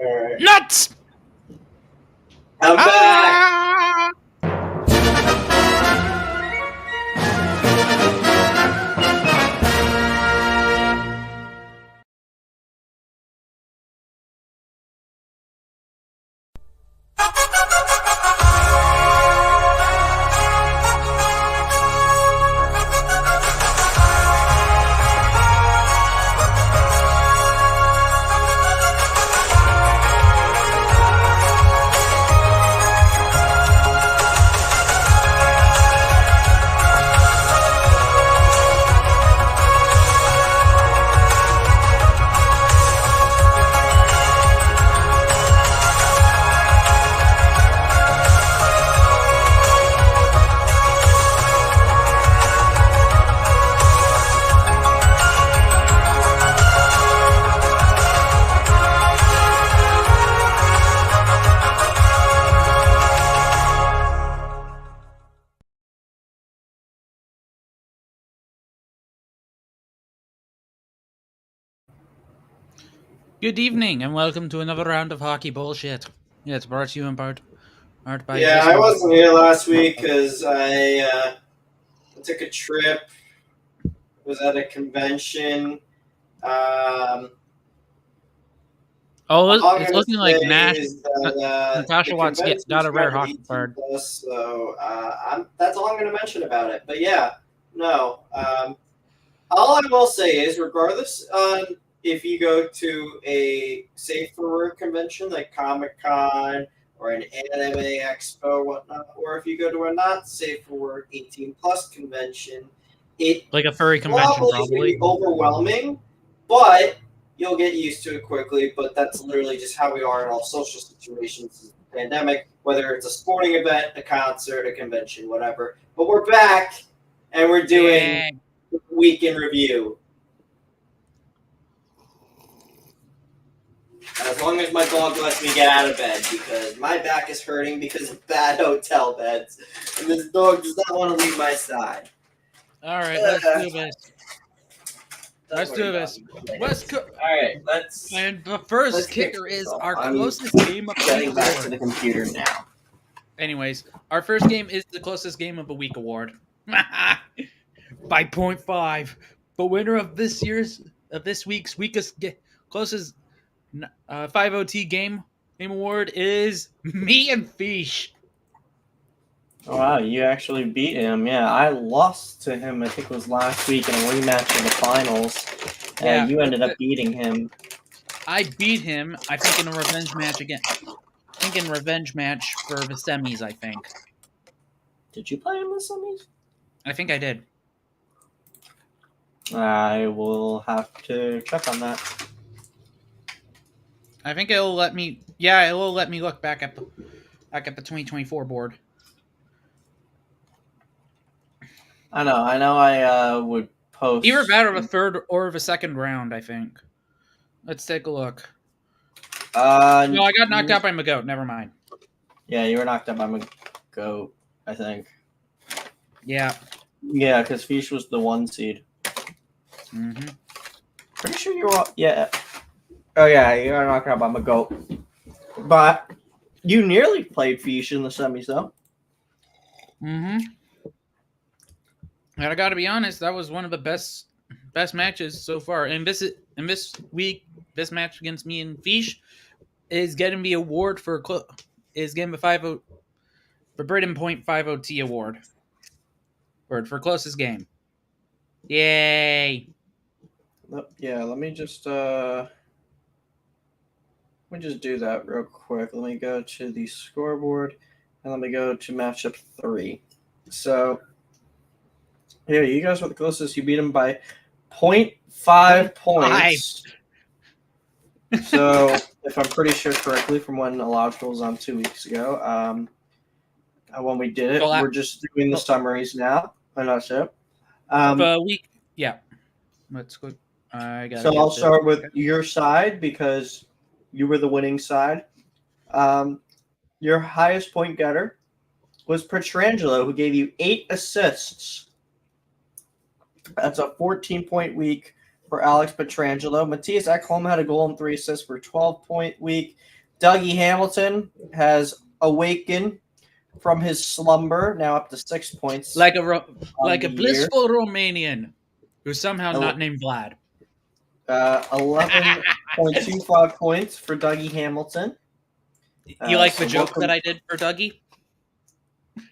All right. Nuts! I'm back. Ah! Good evening, and welcome to another round of hockey bullshit. Yeah, it's brought to you in part by Yeah, I wasn't here last week because I took a trip. Was at a convention. All I'm It's gonna looking say like is that Natasha the Watts convention got a rare started hockey 18 card. plus, so that's all I'm gonna mention about it. But yeah, no. All I will say is, regardless if you go to a safe for work convention like Comic Con or an anime expo or whatnot, or if you go to a not safe for work 18 plus convention, it Like a furry convention, probably is going to probably. be overwhelming, but you'll get used to it quickly. But that's literally just how we are in all social situations. Pandemic, whether it's a sporting event, a concert, a convention, whatever. But we're back, and we're doing week in review. As long as my dog lets me get out of bed, because my back is hurting because of bad hotel beds, and this dog does not want to leave my side. All right, let's do this. Let's do this. All right, let's. And the first let's kicker kick is this off. our I'm closest game of the Getting week back award. to the computer now. Anyways, our first game is the closest game of the week award by 0.5. The winner of this week's closest 5OT game award is me and Fish. Oh, wow, you actually beat him. Yeah, I lost to him, I think it was last week in a rematch of the finals. Yeah, you ended up beating him. I beat him, I think, in a revenge match again. I think in revenge match for the semis, I think. Did you play in the semis? I think I did. I will have to check on that. I think it'll let me. Yeah, it will let me look back at the 2024 board. I know. I would post Either that or the third or the second round, I think. Let's take a look. No, I got knocked out by Magoat. Never mind. Yeah, you were knocked out by Magoat, I think. Yeah. Yeah, because Fish was the 1 seed. Mm-hmm. Pretty sure you were. Yeah. Oh yeah, you got knocked out by Magoat. But you nearly played Fish in the semis, though. Mm-hmm. And I got to be honest, that was one of the best matches so far. And this week, this match against me and Fish is getting the award for getting the Britain Point 5OT award for closest game. Yay! Yeah, let me just do that real quick. Let me go to the scoreboard and let me go to matchup 3. So yeah, you guys were the closest. You beat him by 0.5 points. So if I'm pretty sure correctly from when Illogical was on 2 weeks ago, when we did it, we're just doing the summaries now. And that's it. Yeah. Let's go. So I'll start with your side because you were the winning side. Your highest point getter was Petrangelo, who gave you 8 assists. That's a 14-point week for Alex Petrangelo. Matthias Ekholm had a goal and 3 assists for a 12-point week. Dougie Hamilton has awakened from his slumber, now up to 6 points. Like a year. blissful Romanian who's somehow not named Vlad. 11.25 points for Dougie Hamilton. You like the joke that I did for Dougie?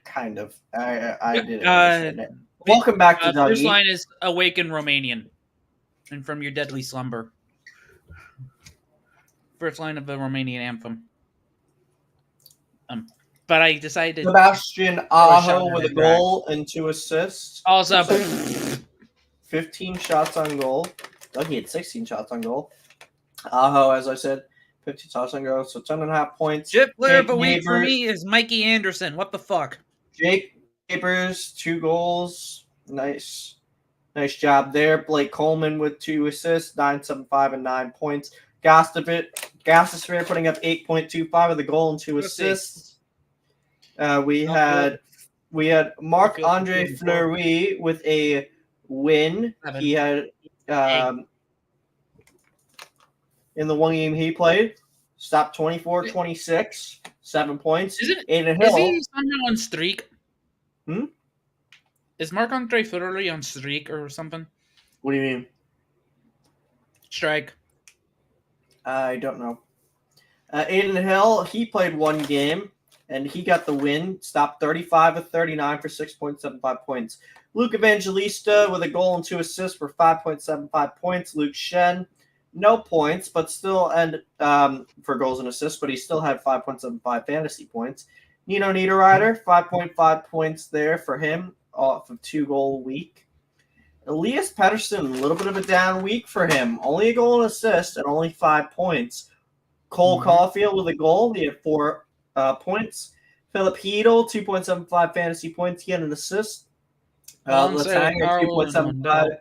Kind of. I didn't understand it. Welcome back to Dougie. First line is awaken Romanian. And from your deadly slumber. First line of the Romanian anthem. But I decided Sebastian Aho with a goal and 2 assists. Also 15 shots on goal. Dougie had 16 shots on goal. Aho, as I said, 15 shots on goal, so 10.5 points. Chip player of the week for me is Mikey Anderson. What the fuck? Jake Neighbors, 2 goals. Nice job there. Blake Coleman with 2 assists, 9.75 and 9 points. Gastosphere putting up 8.25 with a goal and 2 assists. We had Marc-Andre Fleury with a win. He had in the one game he played, stopped 24-26, 7 points. Aiden Hill. Is he somehow on streak? Is Marc-Andre Fleury on streak or something? What do you mean? Strike. I don't know. Aiden Hill, he played 1 game, and he got the win. Stopped 35 of 39 for 6.75 points. Luke Evangelista with a goal and 2 assists for 5.75 points. Luke Shen, no points, but still, and for goals and assists, but he still had 5.75 fantasy points. Nino Niederreiter, 5.5 points there for him off of 2-goal week. Elias Pettersson, a little bit of a down week for him. Only a goal and assist and only 5 points. Cole Caulfield with a goal. He had 4 points. Philip Hedel, 2.75 fantasy points. He had an assist. Letang at 2.75.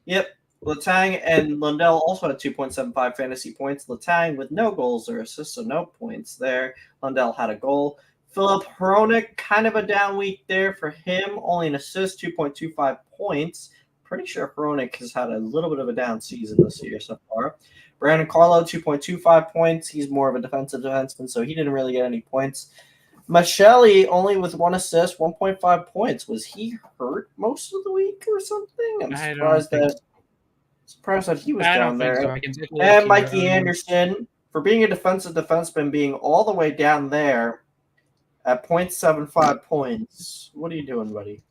Yep. Letang and Lundell also had 2.75 fantasy points. Letang with no goals or assists, so no points there. Lundell had a goal. Philip Hronik, kind of a down week there for him. Only an assist, 2.25 points. Pretty sure Hronik has had a little bit of a down season this year so far. Brandon Carlo, 2.25 points. He's more of a defensive defenseman, so he didn't really get any points. Michelli only with 1 assist, 1.5 points. Was he hurt most of the week or something? I'm surprised that he was down there. So. And Mikey Anderson, for being a defensive defenseman, being all the way down there at 0.75 points. What are you doing, buddy?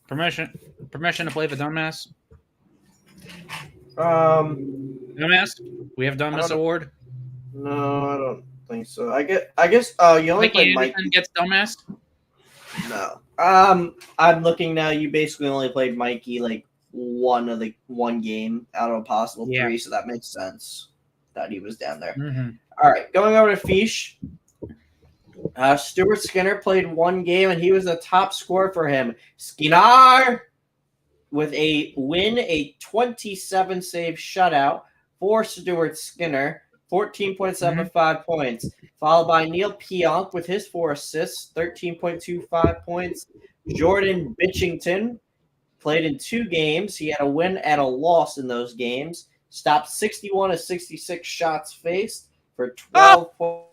Permission to play the dumbass. Dumbass? We have dumbass award. No, I don't think so. I guess. You only played Mikey. Gets dumbass. No. I'm looking now. You basically only played Mikey like one game out of a possible 3, so that makes sense that he was down there. All right, going over to Fish. Stuart Skinner played 1 game, and he was the top scorer for him. Skinner with a win, a 27-save shutout for Stuart Skinner, 14.75 points, followed by Neil Pionk with his 4 assists, 13.25 points. Jordan Bitchington played in 2 games. He had a win and a loss in those games. Stopped 61 of 66 shots faced for 12 points.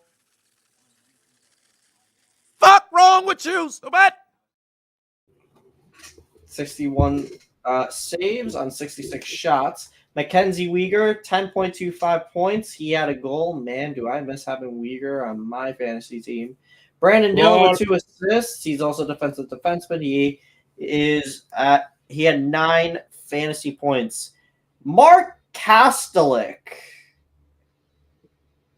Fuck wrong with you, stupid? 61 saves on 66 shots. Mackenzie Weegar, 10.25 points. He had a goal. Man, do I miss having Weegar on my fantasy team. Brandon Dillon with 2 assists. He's also a defensive defenseman. He had 9 fantasy points. Mark Kastelik.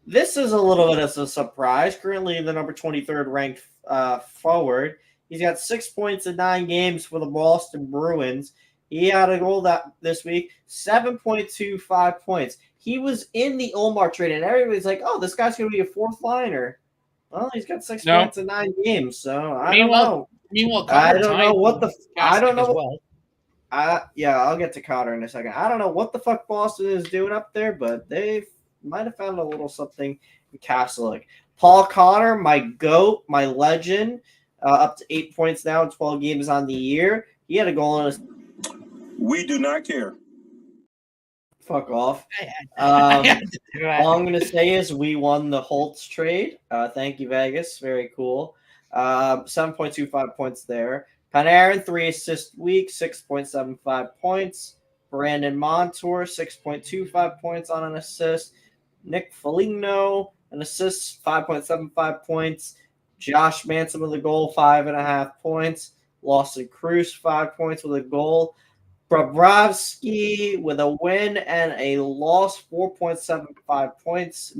This is a little bit of a surprise. Currently the number 23rd ranked forward. He's got 6 points in 9 games for the Boston Bruins. He had a goal this week, 7.25 points. He was in the Omar trade, and everybody's like, oh, this guy's going to be a 4th liner. Well, he's got 6 points in 9 games, so I don't know. I don't know what the – I don't know. I'll get to Cotter in a second. I don't know what the fuck Boston is doing up there, but they might have found a little something in Kastelik. Paul Connor, my GOAT, my legend, up to 8 points now in 12 games on the year. He had a goal in his. We do not care. fuck off. I had to do that. All I'm going to say is we won the Holtz trade. Thank you, Vegas. Very cool. 7.25 points there. Panarin, 3 assist week, 6.75 points. Brandon Montour, 6.25 points on an assist. Nick Foligno, an assist, 5.75 points. Josh Manson with a goal, 5.5 points. Lawson Cruz, 5 points with a goal. Bobrovsky with a win and a loss, 4.75 points.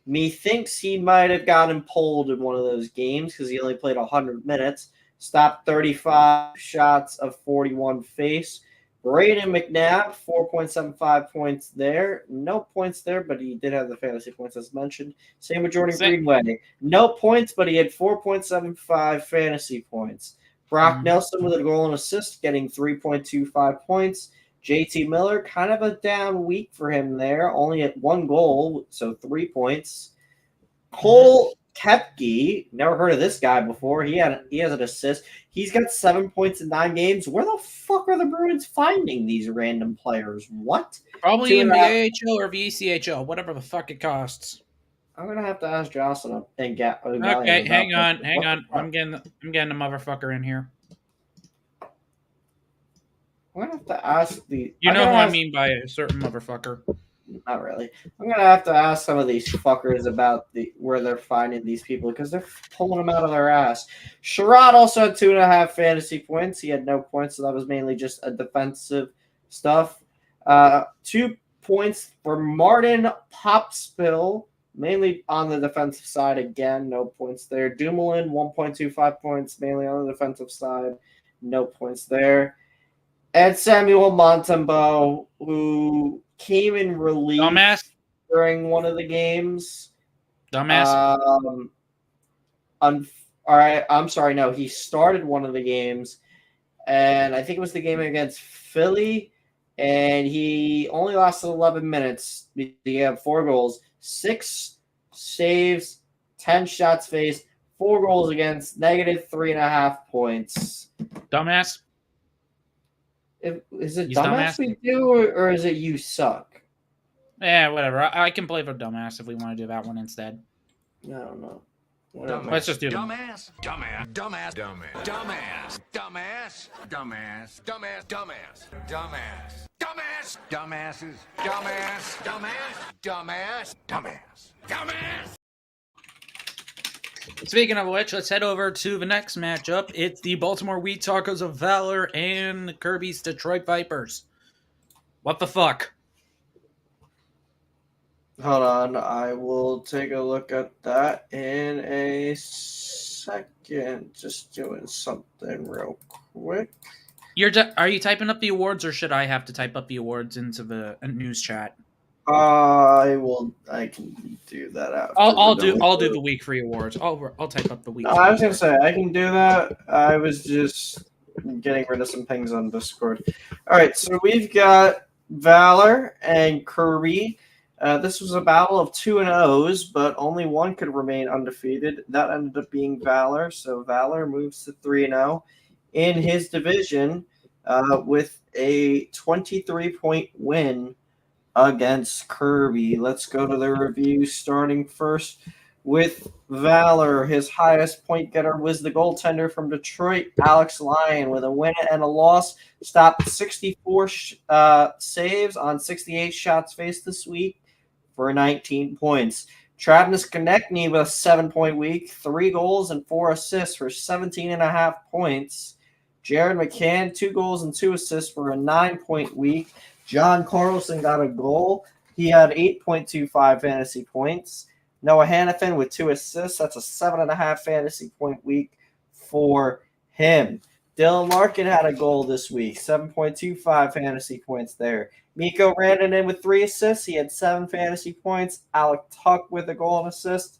Methinks he might have gotten pulled in one of those games because he only played 100 minutes. Stopped 35 shots of 41 face. Braden McNabb, 4.75 points there. No points there, but he did have the fantasy points as mentioned. Same with Jordan Greenway. No points, but he had 4.75 fantasy points. Brock Nelson with a goal and assist, getting 3.25 points. JT Miller, kind of a down week for him there, only at 1 goal, so 3 points. Cole Koepke, never heard of this guy before. He has an assist. He's got 7 points in 9 games. Where the fuck are the Bruins finding these random players? What? Probably in the AHL or VCHL, whatever the fuck it costs. I'm gonna have to ask Jocelyn and get. Okay, hang on. I'm getting the motherfucker in here. I'm gonna have to ask the. You know who I mean by a certain motherfucker. Not really. I'm gonna have to ask some of these fuckers about where they're finding these people because they're pulling them out of their ass. Sherrod also had 2.5 fantasy points. He had no points, so that was mainly just a defensive stuff. 2 points for Martin Popspill, mainly on the defensive side. Again, no points there. Dumoulin, 1.25 points, mainly on the defensive side. No points there. And Samuel Montembeault, who came in relief during one of the games. Dumbass. All right, I'm sorry. No, he started one of the games, and I think it was the game against Philly, and he only lasted 11 minutes. He had 4 goals, 6 saves, 10 shots faced, 4 goals against, negative 3.5 points. Dumbass. Is it dumbass we do, or is it you suck? Yeah, whatever. I can play for dumbass if we want to do that one instead. I don't know. Let's just do it. Dumbass. Dumbass. Dumbass. Dumbass. Dumbass. Dumbass. Dumbass. Dumbass. Dumbass. Dumbass. Dumbass. Dumbasses. Dumbass. Dumbass. Dumbass. Dumbass. Dumbass. Speaking of which, let's head over to the next matchup. It's the Baltimore Wheat Tacos of Valor and Kirby's Detroit Vipers. What the fuck? Hold on, I will take a look at that in a second. Just doing something real quick. Are you typing up the awards, or should I have to type up the awards into the news chat? I can do that after. I'll do the week free awards. I'll type up the week. I was gonna say I can do that. I was just getting rid of some things on Discord. All right, so we've got Valor and Kirby. This was a battle of 2-0s, but only one could remain undefeated. That ended up being Valor, so Valor moves to 3-0 in his division with a 23-point win against Kirby. Let's go to the review, starting first with Valor. His highest point getter was the goaltender from Detroit, Alex Lyon, with a win and a loss. Stopped 64 saves on 68 shots faced this week for 19 points. Travis Konechny with a 7-point week, 3 goals and 4 assists for 17.5 points. Jared McCann, 2 goals and 2 assists for a 9-point week. John Carlson got a goal. He had 8.25 fantasy points. Noah Hannafin with 2 assists. That's a 7.5 fantasy point week for him. Dylan Larkin had a goal this week, 7.25 fantasy points there. Mikko Rantanen with 3 assists. He had 7 fantasy points. Alec Tuck with a goal and assist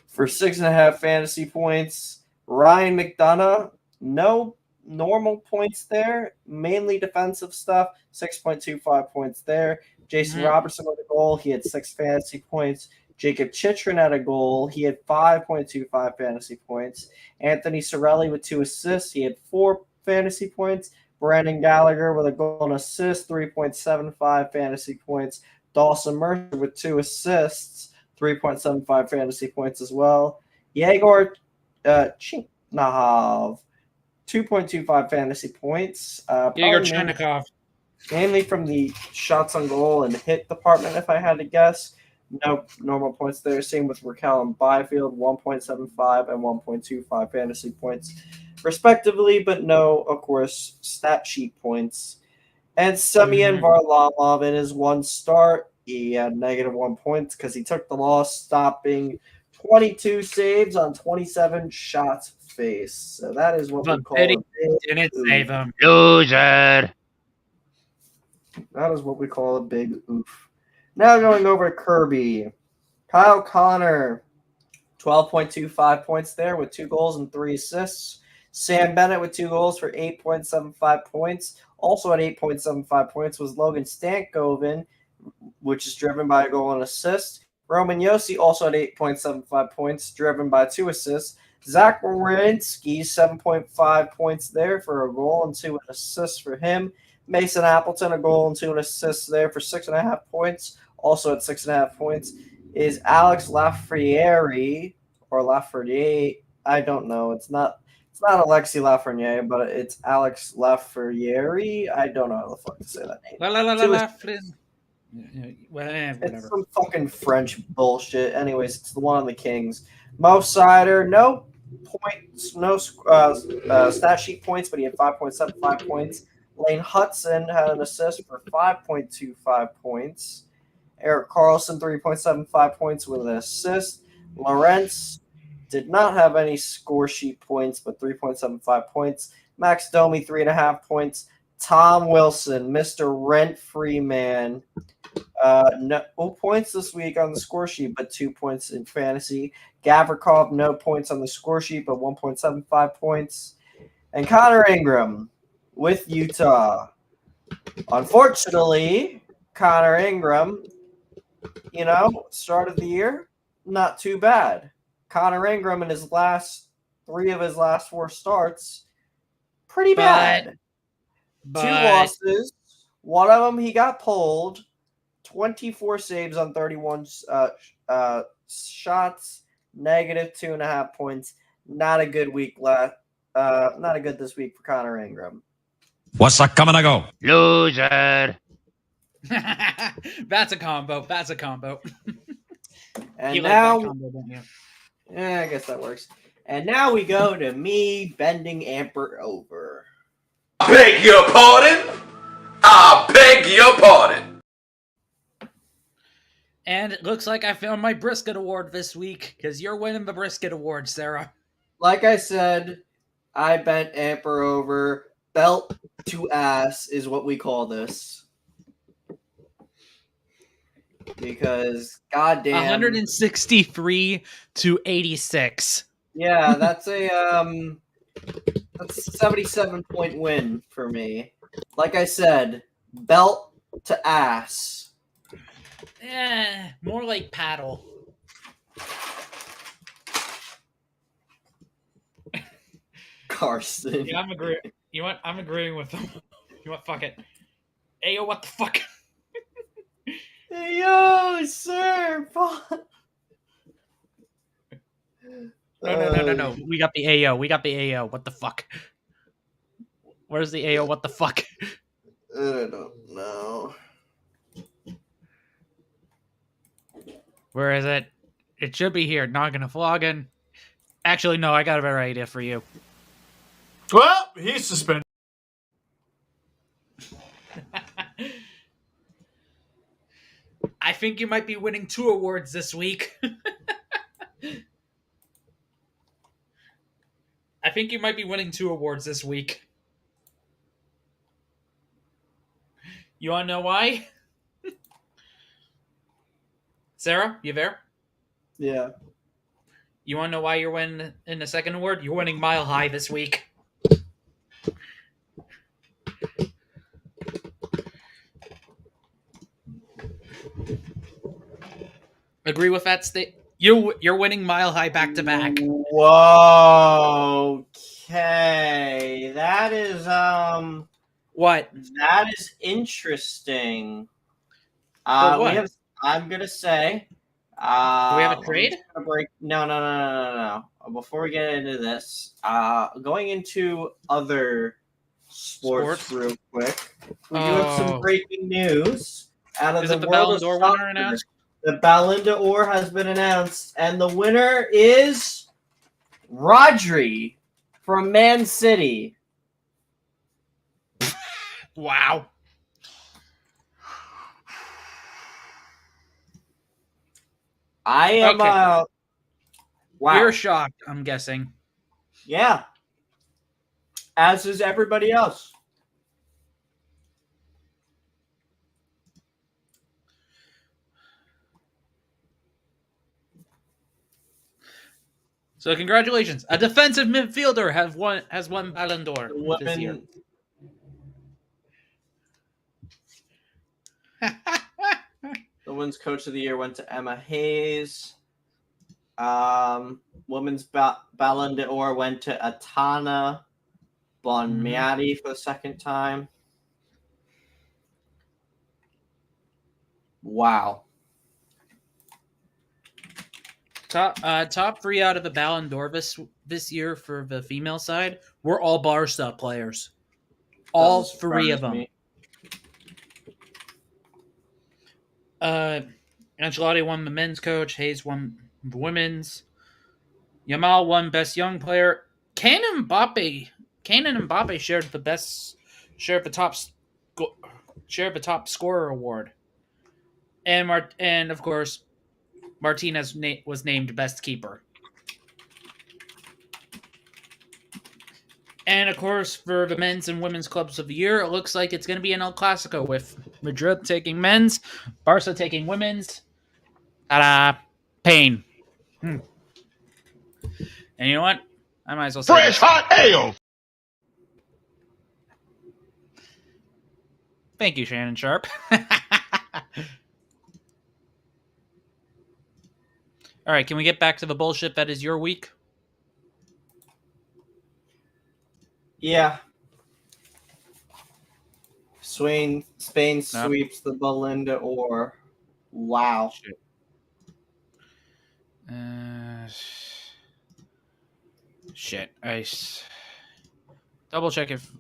for 6.5 fantasy points. Ryan McDonough, no normal points there, mainly defensive stuff, 6.25 points there. Jason Robertson with a goal. He had 6 fantasy points. Jacob Chychrun had a goal. He had 5.25 fantasy points. Anthony Cirelli with 2 assists. He had 4 fantasy points. Brandon Gallagher with a goal and assist, 3.75 fantasy points. Dawson Mercer with 2 assists, 3.75 fantasy points as well. Yegor Chinknahov, 2.25 fantasy points. Igor Probably Chenikov. mainly from the shots on goal and hit department, if I had to guess. No normal points there. Same with Raquel and Byfield, 1.75 and 1.25 fantasy points, respectively, but no, of course, stat sheet points. And Semyon Varlamov in his one start, he had -1 points because he took the loss, stopping 22 saves on 27 shots faced. So that is what we call a big Didn't oof. save him. Loser. That is what we call a big oof. Now going over to Kirby. Kyle Connor, 12.25 points there with 2 goals and 3 assists. Sam Bennett with 2 goals for 8.75 points. Also at 8.75 points was Logan Stankoven, which is driven by a goal and assist. Roman Yossi also at 8.75 points, driven by 2 assists. Zach Werenski, 7.5 points there for a goal and 2 assists for him. Mason Appleton, a goal and 2 assists there for 6.5 points. Also at 6.5 points is Alex Lafreniere or Lafreniere. I don't know. It's not Alexi Lafreniere, but it's Alex Lafreniere. I don't know how the fuck to say that name. It's Whatever. some fucking French bullshit. Anyways, it's the one on the Kings. Mo Sider, no points, no stat sheet points, but he had 5.75 points. Lane Hudson had an assist for 5.25 points. Eric Carlson, 3.75 points with an assist. Lawrence did not have any score sheet points, but 3.75 points. Max Domi, 3.5 points. Tom Wilson, Mr. Rent-Free Man, no points this week on the score sheet, but 2 points in fantasy. Gavrikov, no points on the score sheet, but 1.75 points. And Connor Ingram with Utah. Unfortunately, Connor Ingram, start of the year, not too bad. Connor Ingram in his last 3 of his last 4 starts, pretty bad. 2 losses. One of them he got pulled. 24 saves on 31 shots. -2.5 points. Not a good week not a good this week for Connor Ingram. What's that coming to go? Loser. That's a combo. And You now, like that combo, don't you? yeah, I guess that works. And now we go to me bending Amper over. I beg your pardon? I beg your pardon. And it looks like I found my brisket award this week because you're winning the brisket award, Sarah. Like I said, I bent Amper over. Belt to ass is what we call this. Because, goddamn. 163-86. Yeah, that's a 77-point win for me. Like I said, belt to ass. More like paddle. Carson. Yeah, I'm agreeing. You know what? I'm agreeing with them. You know what? Fuck it. Hey, yo, what the fuck? Hey, yo, sir. No. We got the AO. What the fuck? Where's the AO? What the fuck? I don't know. Where is it? It should be here. Noggin and flogging. Actually, no. I got a better idea for you. Well, he's suspended. I think you might be winning 2 awards this week. You want to know why? Sarah, you there? Yeah. You want to know why you're winning in the second award? You're winning Mile High this week. Agree with that state? You're winning Mile High back to back. Whoa. Okay. That is What? That is interesting. For what? We have. I'm gonna say. Do we have a I'm trade? just gonna break. No. Before we get into this, going into other sports real quick. We do have some Oh. breaking news out of Is the it the world Ballon of d'Or soccer. winner announced? The Ballon d'Or has been announced, and the winner is Rodri from Man City. Wow. I am. Okay. Wow. You're shocked, I'm guessing. Yeah. As is everybody else. So congratulations. A defensive midfielder has won Ballon d'Or The this year. The women's coach of the year went to Emma Hayes. Women's Ballon d'Or went to Atana Bonmiati for the second time. Wow. Top 3 out of the Ballon d'Or this year for the female side were all Barca players. All Doesn't 3 of surprise them. me. Ancelotti won the men's coach. Hayes won the women's. Yamal won best young player. Kane and Mbappe shared the top scorer award. And of course, Martinez was named best keeper. And of course, for the men's and women's clubs of the year, it looks like it's going to be an El Clasico with Madrid taking men's, Barca taking women's. Ta-da! Pain. And you know what? I might as well say Fresh hot ale. thank you, Shannon Sharp. All right, can we get back to the bullshit that is your week? Yeah. Spain sweeps the Ballon d'Or. Wow. Shit. Shit. Double check if.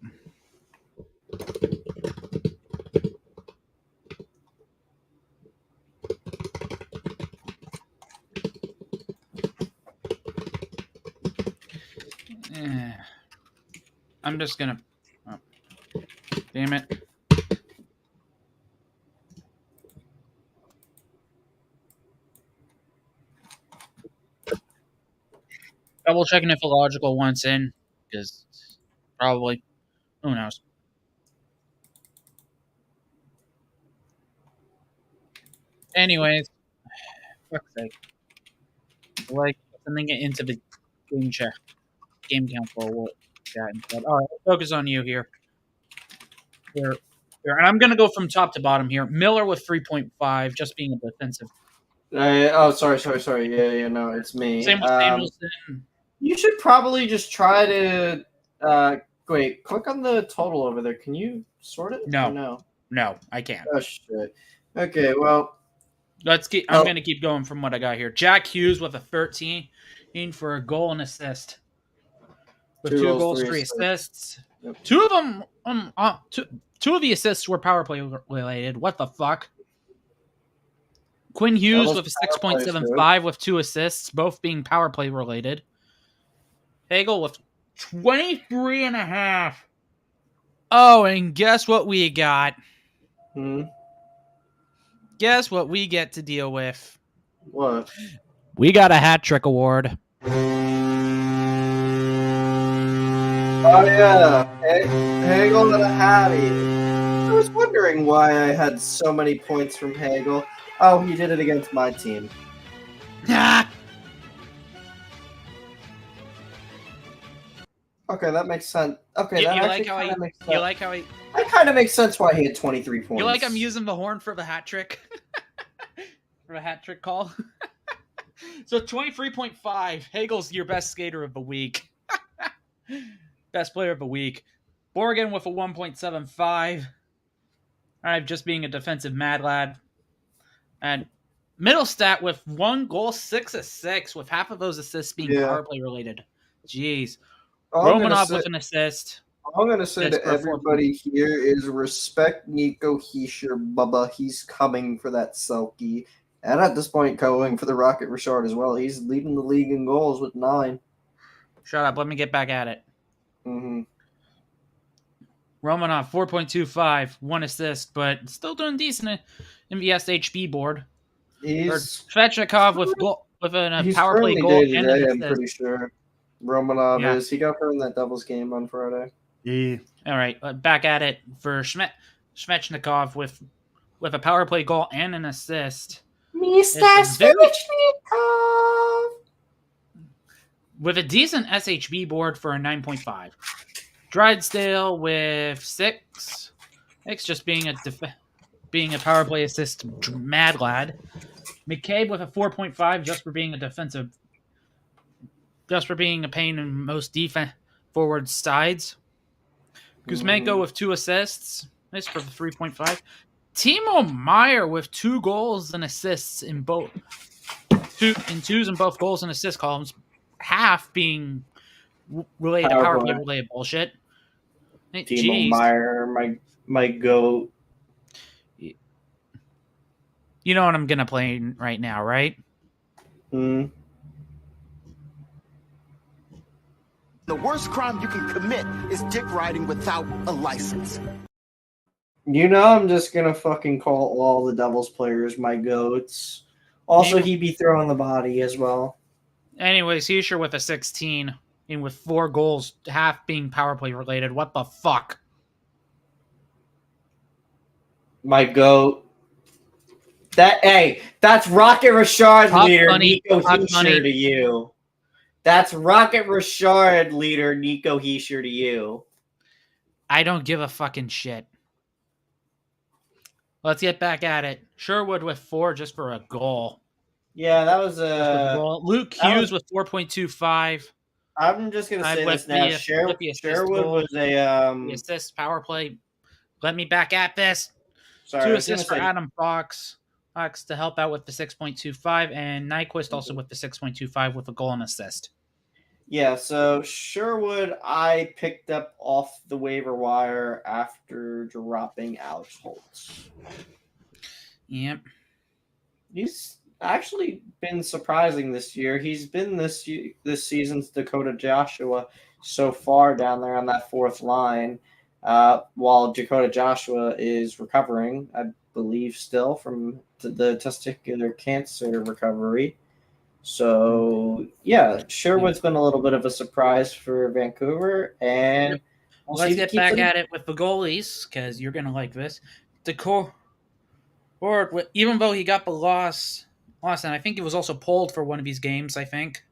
I'm just gonna. Oh. Damn it. Double checking if illogical wants in, because probably. Who knows? Anyways, fuck's sake. Like sending it into the game council chat instead. All right, focus on you here. Here, and I'm gonna go from top to bottom here. Miller with 3.5, just being a defensive. Sorry. Yeah, no, it's me. Same with Samuelson. You should probably just try to wait, click on the total over there. Can you sort it? No. Or No, I can't. Oh shit. Okay, well, Let's keep. I'm gonna keep going from what I got here. Jack Hughes with a 13 for a goal and assist. With 2 goals, 3 assists. Yep. 2 of them. Two of the assists were power play related. What the fuck? Quinn Hughes with a 6.75 with 2 assists, both being power play related. Hagel with 23.5. Oh, and guess what we got? Guess what we get to deal with? What? We got a hat trick award. Oh yeah, Hagel and a Hattie. I was wondering why I had so many points from Hagel. Oh, he did it against my team. Okay, that makes sense. Okay, that actually kind of makes sense. You like how I? That kind of makes sense why he had 23 points. You like I'm using the horn for the hat trick? For a hat trick call? So 23.5. Hagel's your best skater of the week. Best player of the week. Borgen with a 1.75. Just being a defensive mad lad. And Middlestat with 1 goal, 6 assists, with half of those assists being power play related. Jeez. Romanov with an assist. All I'm gonna say That's to for a 4 everybody here is respect Nico Heischer, Bubba. He's coming for that Selkie. And at this point, going for the Rocket Richard as well. He's leading the league in goals with 9. Shut up. Let me get back at it. Mm-hmm. Romanov, 4.25, 1 assist, but still doing decent in the SHB board. Svechnikov with a power play goal and an assist. I'm pretty sure. Romanov is. He got hurt in that Devils game on Friday. Yeah. All right, back at it for Svechnikov with a power play goal and an assist. Mr. Svechnikov! With a decent SHB board for a 9.5. Drysdale with 6. 6 just being a power play assist mad lad. McCabe with a 4.5 just for being a pain in most defense forward sides. Kuzmenko with 2 assists. Nice for the 3.5. Timo Meyer with 2 goals and assists in both twos in both goals and assist columns. Half being related to power play related bullshit. Timo Meyer, my goat. You know what I'm gonna play right now, right? Hmm. The worst crime you can commit is dick riding without a license. You know I'm just gonna fucking call all the Devils players my goats. Also, he be throwing the body as well. Anyways, Heischer with a 16 and with 4 goals, half being power play related. What the fuck? My goat. That's Rocket Richard leader Nico Heischer to you. That's Rocket Richard leader Nico Heischer to you. I don't give a fucking shit. Let's get back at it. Sherwood with 4 just for a goal. Yeah, that was Luke Hughes with 4.25. I'm just gonna say this now. Sherwood was the assist power play. Let me back at this. Sorry, 2 assists for Adam Fox to help out with the 6.25, and Nyquist also with the 6.25 with a goal and assist. Yeah, so Sherwood I picked up off the waiver wire after dropping Alex Holtz. Yep. He's actually been surprising this year. He's been this season's Dakota Joshua so far down there on that 4th line, while Dakota Joshua is recovering, I believe, still from the testicular cancer recovery. So, yeah, Sherwood's been a little bit of a surprise for Vancouver. And let's get back at it with the goalies, because you're going to like this. Even though he got the loss, and I think he was also pulled for one of these games, I think.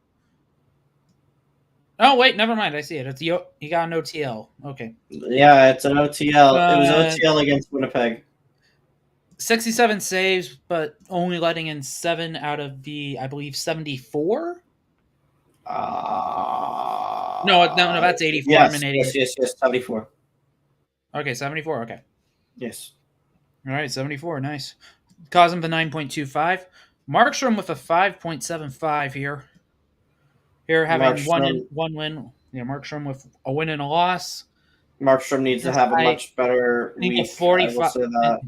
Oh, wait, never mind. I see it. He got an OTL. Okay. Yeah, it's an OTL. It was OTL against Winnipeg. 67 saves, but only letting in 7 out of the, I believe, 74? No, that's 84. Yes, I'm an idiot. Yes, 74. Okay, 74. Okay. Yes. All right, 74. Nice. Causing the 9.25. Markstrom with a 5.75 here. Here having one win. Yeah, Markstrom with a win and a loss. Markstrom needs to have a much better week. 45, I will say that.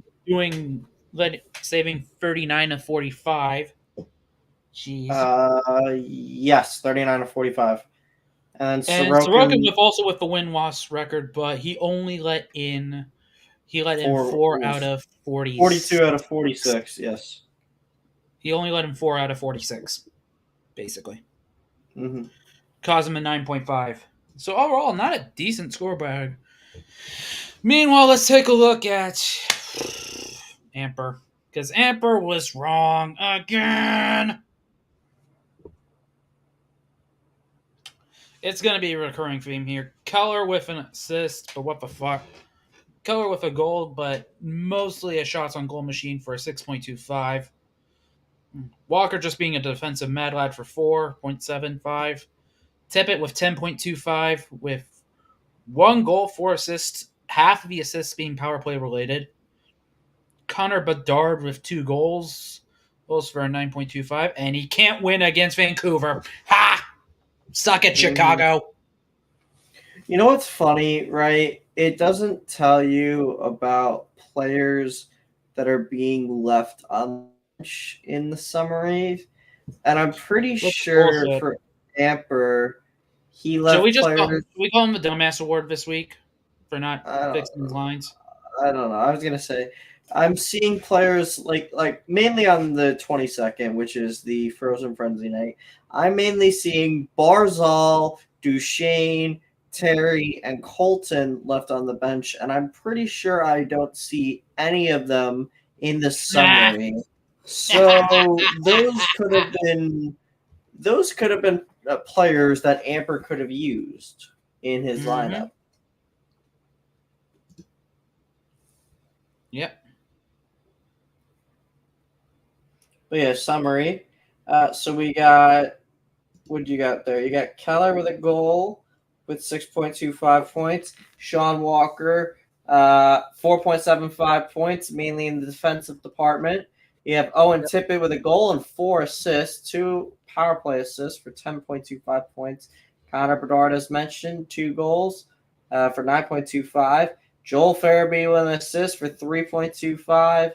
Saving 39 of 45. Jeez. Yes, 39 of 45. And Sorokin with the win-loss record, but he only let in 4 out of 40. 42 out of 46, yes. He only let in 4 out of 46, basically. Mm-hmm. Caused him a 9.5. So overall, not a decent score bag. Meanwhile, let's take a look at Amper. Because Amper was wrong again. It's going to be a recurring theme here. Keller with an assist, but what the fuck. Keller with a goal, but mostly a shots on goal machine for a 6.25. Walker just being a defensive mad lad for 4.75. Tippett with 10.25 with 1 goal, 4 assists, half of the assists being power play related. Connor Bedard with 2 goals for a 9.25, and he can't win against Vancouver. Ha! Suck it, Chicago. You know what's funny, right? It doesn't tell you about players that are being left on the bench in the summary. And I'm pretty sure bullshit. for Amper, he Should left we just players. call him the Dumbass Award this week for not I fixing his lines? don't know. I was gonna say I'm seeing players like mainly on the 22nd, which is the Frozen Frenzy night. I'm mainly seeing Barzal, Duchesne, Terry, and Colton left on the bench, and I'm pretty sure I don't see any of them in the summary. So those could have been players that Amper could have used in his lineup. Yep. But yeah, summary. So we got, what did you got there? You got Keller with a goal with 6.25 points. Sean Walker, 4.75 points, mainly in the defensive department. You have Owen Tippett with a goal and 4 assists, 2 power play assists for 10.25 points. Connor Bedard, as mentioned, 2 goals for 9.25. Joel Farabee with an assist for 3.25.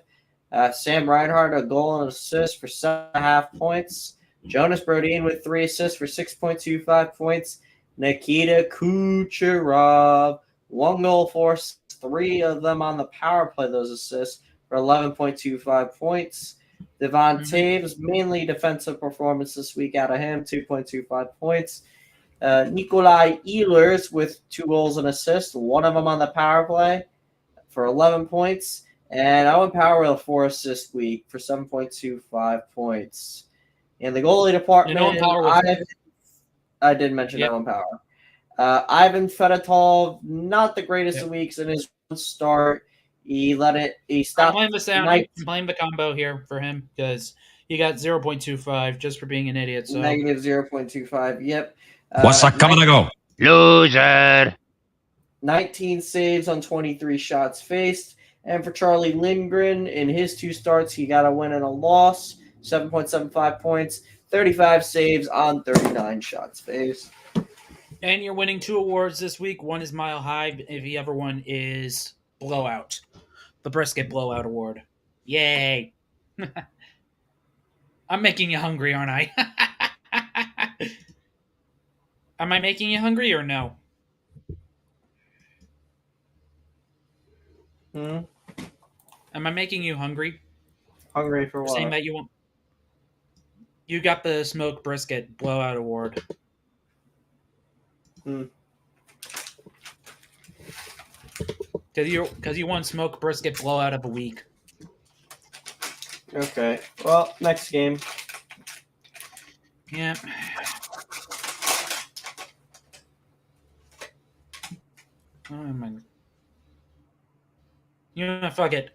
Sam Reinhart, a goal and an assist for 7.5 points. Jonas Brodin with 3 assists for 6.25 points. Nikita Kucherov, 1 goal, 4 assists, 3 of them on the power play, those assists, for 11.25 points. Devon Taves, mainly defensive performance this week out of him, 2.25 points. Nikolai Ehlers with 2 goals and assists, 1 of them on the power play for 11 points. And Owen Power with a 4 assist week for 7.25 points. In the goalie department, I did mention Owen Power. Ivan Fedotov, not the greatest of weeks in his start. He stopped. I'm playing the combo here for him because he got 0.25 just for being an idiot. So negative 0.25. Yep. What's that coming to go? Loser. 19 saves on 23 shots faced. And for Charlie Lindgren, in his 2 starts, he got a win and a loss, 7.75 points, 35 saves on 39 shots faced. And you're winning 2 awards this week. One is Mile High. If the other one is Blowout, the Brisket Blowout Award. Yay! I'm making you hungry, aren't I? Am I making you hungry or no? Am I making you hungry? Hungry for what? Saying that you want. You got the Smoked Brisket Blowout Award. Because you won Smoked Brisket Blowout of the week. Okay. Well, next game. Yeah. Oh my. You know, fuck it.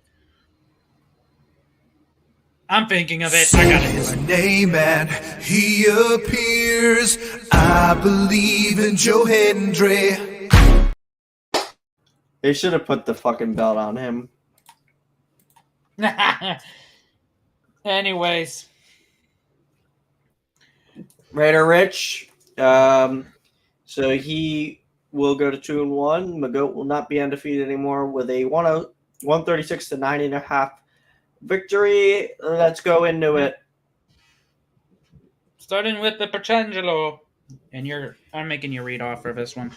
I'm thinking of it. I got his name and he appears. I believe in Joe Hendry. They should have put the fucking belt on him. Anyways. Raider Rich. So he will go to 2-1. Magoat will not be undefeated anymore with a 136 to 90.5 victory. Let's go into it. Starting with the Petrangelo. And I'm making you read off for this one.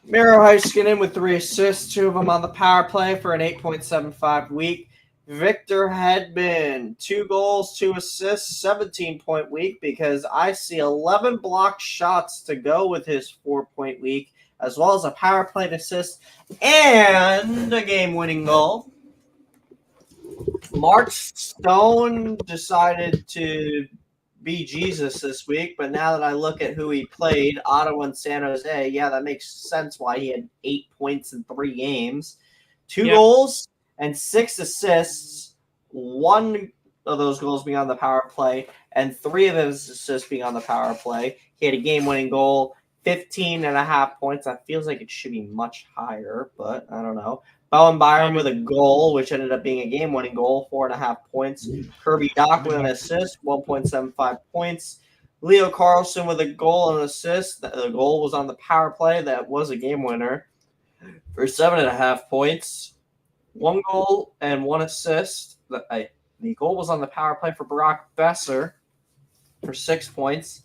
Miro Heiskanen with 3 assists, 2 of them on the power play for an 8.75 week. Victor Hedman, 2 goals, 2 assists, 17-point week because I see 11 blocked shots to go with his 4-point week, as well as a power play assist and a game-winning goal. Mark Stone decided to be Jesus this week, but now that I look at who he played, Ottawa and San Jose, yeah, that makes sense why he had 8 points in 3 games. 2 goals and 6 assists, 1 of those goals being on the power play, and 3 of his assists being on the power play. He had a game-winning goal 15.5 points. That feels like it should be much higher, but I don't know. Bowen Byron with a goal, which ended up being a game-winning goal, 4.5 points. Kirby Doc with an assist, 1.75 points. Leo Carlson with a goal and an assist. The goal was on the power play. That was a game winner for 7.5 points. 1 goal and 1 assist. The goal was on the power play for Barack Besser for 6 points.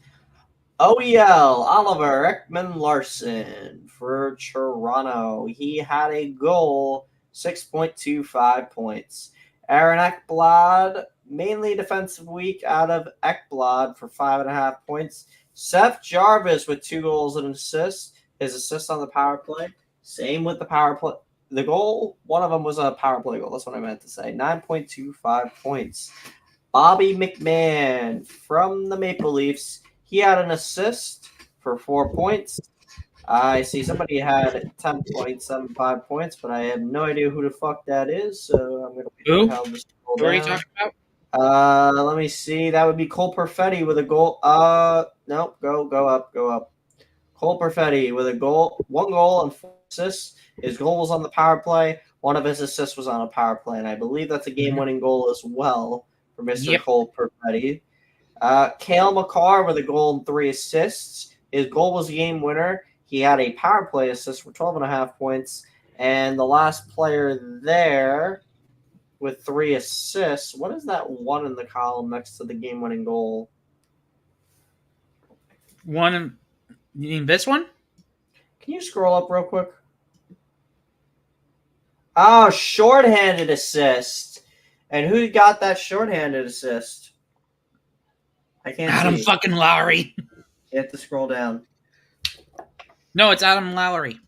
OEL, Oliver Ekman Larson for Toronto. He had a goal, 6.25 points. Aaron Ekblad, mainly defensive week out of Ekblad for 5.5 points. Seth Jarvis with 2 goals and an assist. His assist on the power play. Same with the power play. The goal, one of them was a power play goal. That's what I meant to say. 9.25 points. Bobby McMahon from the Maple Leafs. He had an assist for 4 points. I see somebody had 10.75 points, but I have no idea who the fuck that is. So I'm going to Who? scroll Who are you down. talking about? Let me see. That would be Cole Perfetti with a goal. No, go up. Cole Perfetti with a goal, 1 goal and 4 assists. His goal was on the power play. One of his assists was on a power play, and I believe that's a game-winning goal as well for Mr. Cole Perfetti. Cale Makar with a goal and 3 assists. His goal was a game winner. He had a power play assist for 12.5 points. And the last player there with 3 assists. What is that 1 in the column next to the game-winning goal? You mean this one? Can you scroll up real quick? Oh, shorthanded assist. And who got that shorthanded assist? I can't Adam see. fucking Lowry. You have to scroll down. No, it's Adam Lowry.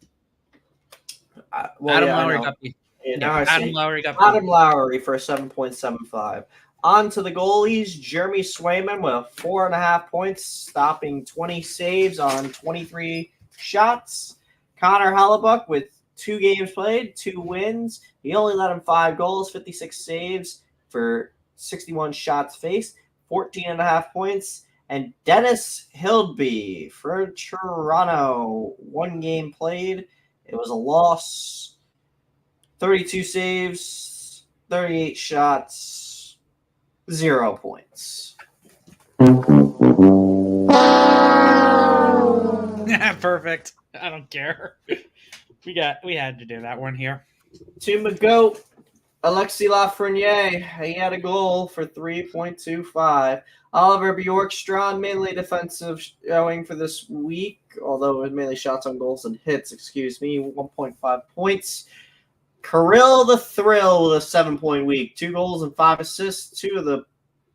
Lowry got the. Adam Lowry got Adam Lowry for a 7.75. On to the goalies. Jeremy Swayman with 4.5 points, stopping 20 saves on 23 shots. Connor Hellebuck with 2 games played, 2 wins. He only let him 5 goals, 56 saves for 61 shots faced, 14.5 points. And Dennis Hildby for Toronto, 1 game played. It was a loss. 32 saves, 38 shots, 0 points. Perfect. I don't care. We had to do that one here. To McGoat, Alexis Lafreniere. He had a goal for 3.25. Oliver Bjorkstrand, mainly defensive showing for this week, although it was mainly shots on goals and hits, 1.5 points. Kirill the Thrill with a 7-point week, 2 goals and 5 assists. 2 of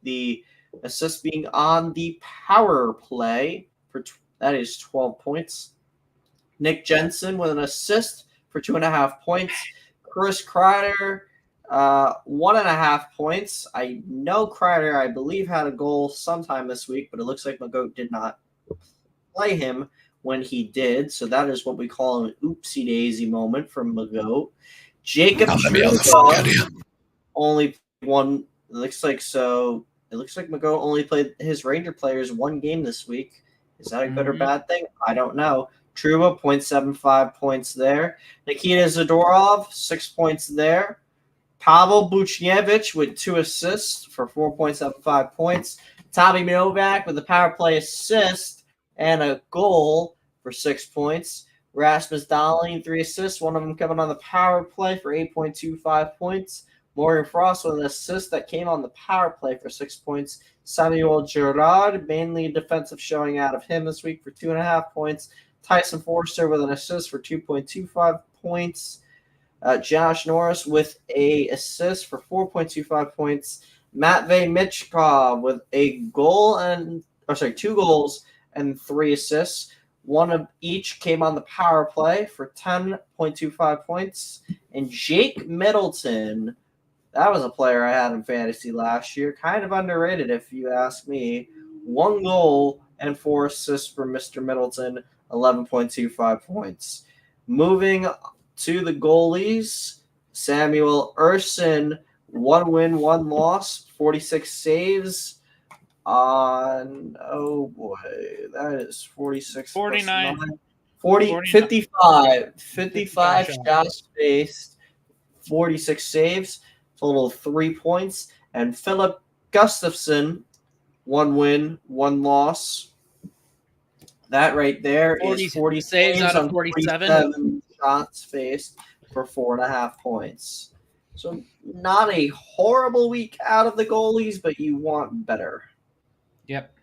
the assists being on the power play. That is 12 points. Nick Jensen with an assist for 2.5 points. Chris Kreider, 1.5 points. I know Kreider, I believe, had a goal sometime this week, but it looks like McGoat did not play him when he did. So that is what we call an oopsie daisy moment from McGoat. Jacob Trouba only won. It looks like McGoat only played his Ranger players 1 game this week. Is that a good or bad thing? I don't know. Trouba, 0.75 points there. Nikita Zadorov, 6 points there. Pavel Buchnevich with 2 assists for 4.75 points. Tommy Novak with a power play assist and a goal for 6 points. Rasmus Dahlin, 3 assists, one of them coming on the power play for 8.25 points. Morgan Frost with an assist that came on the power play for 6 points. Samuel Girard, mainly defensive showing out of him this week for 2.5 points. Tyson Forster with an assist for 2.25 points. Josh Norris with a assist for 4.25 points. Matvey Michkov with 2 goals and 3 assists. 1 of each came on the power play for 10.25 points. And Jake Middleton, that was a player I had in fantasy last year. Kind of underrated, if you ask me. 1 goal and 4 assists for Mr. Middleton, 11.25 points. Moving to the goalies, Samuel Urson, 1 win, 1 loss, 46 saves, on, oh boy, that is 46 plus 49. 9. 40, 49. 55 shots. shots faced, 46 saves, total of 3 points. And Philip Gustafson, 1 win, 1 loss. That right there is 40 saves out of on 47. 47 shots faced for 4.5 points. So not a horrible week out of the goalies, but you want better. Yep.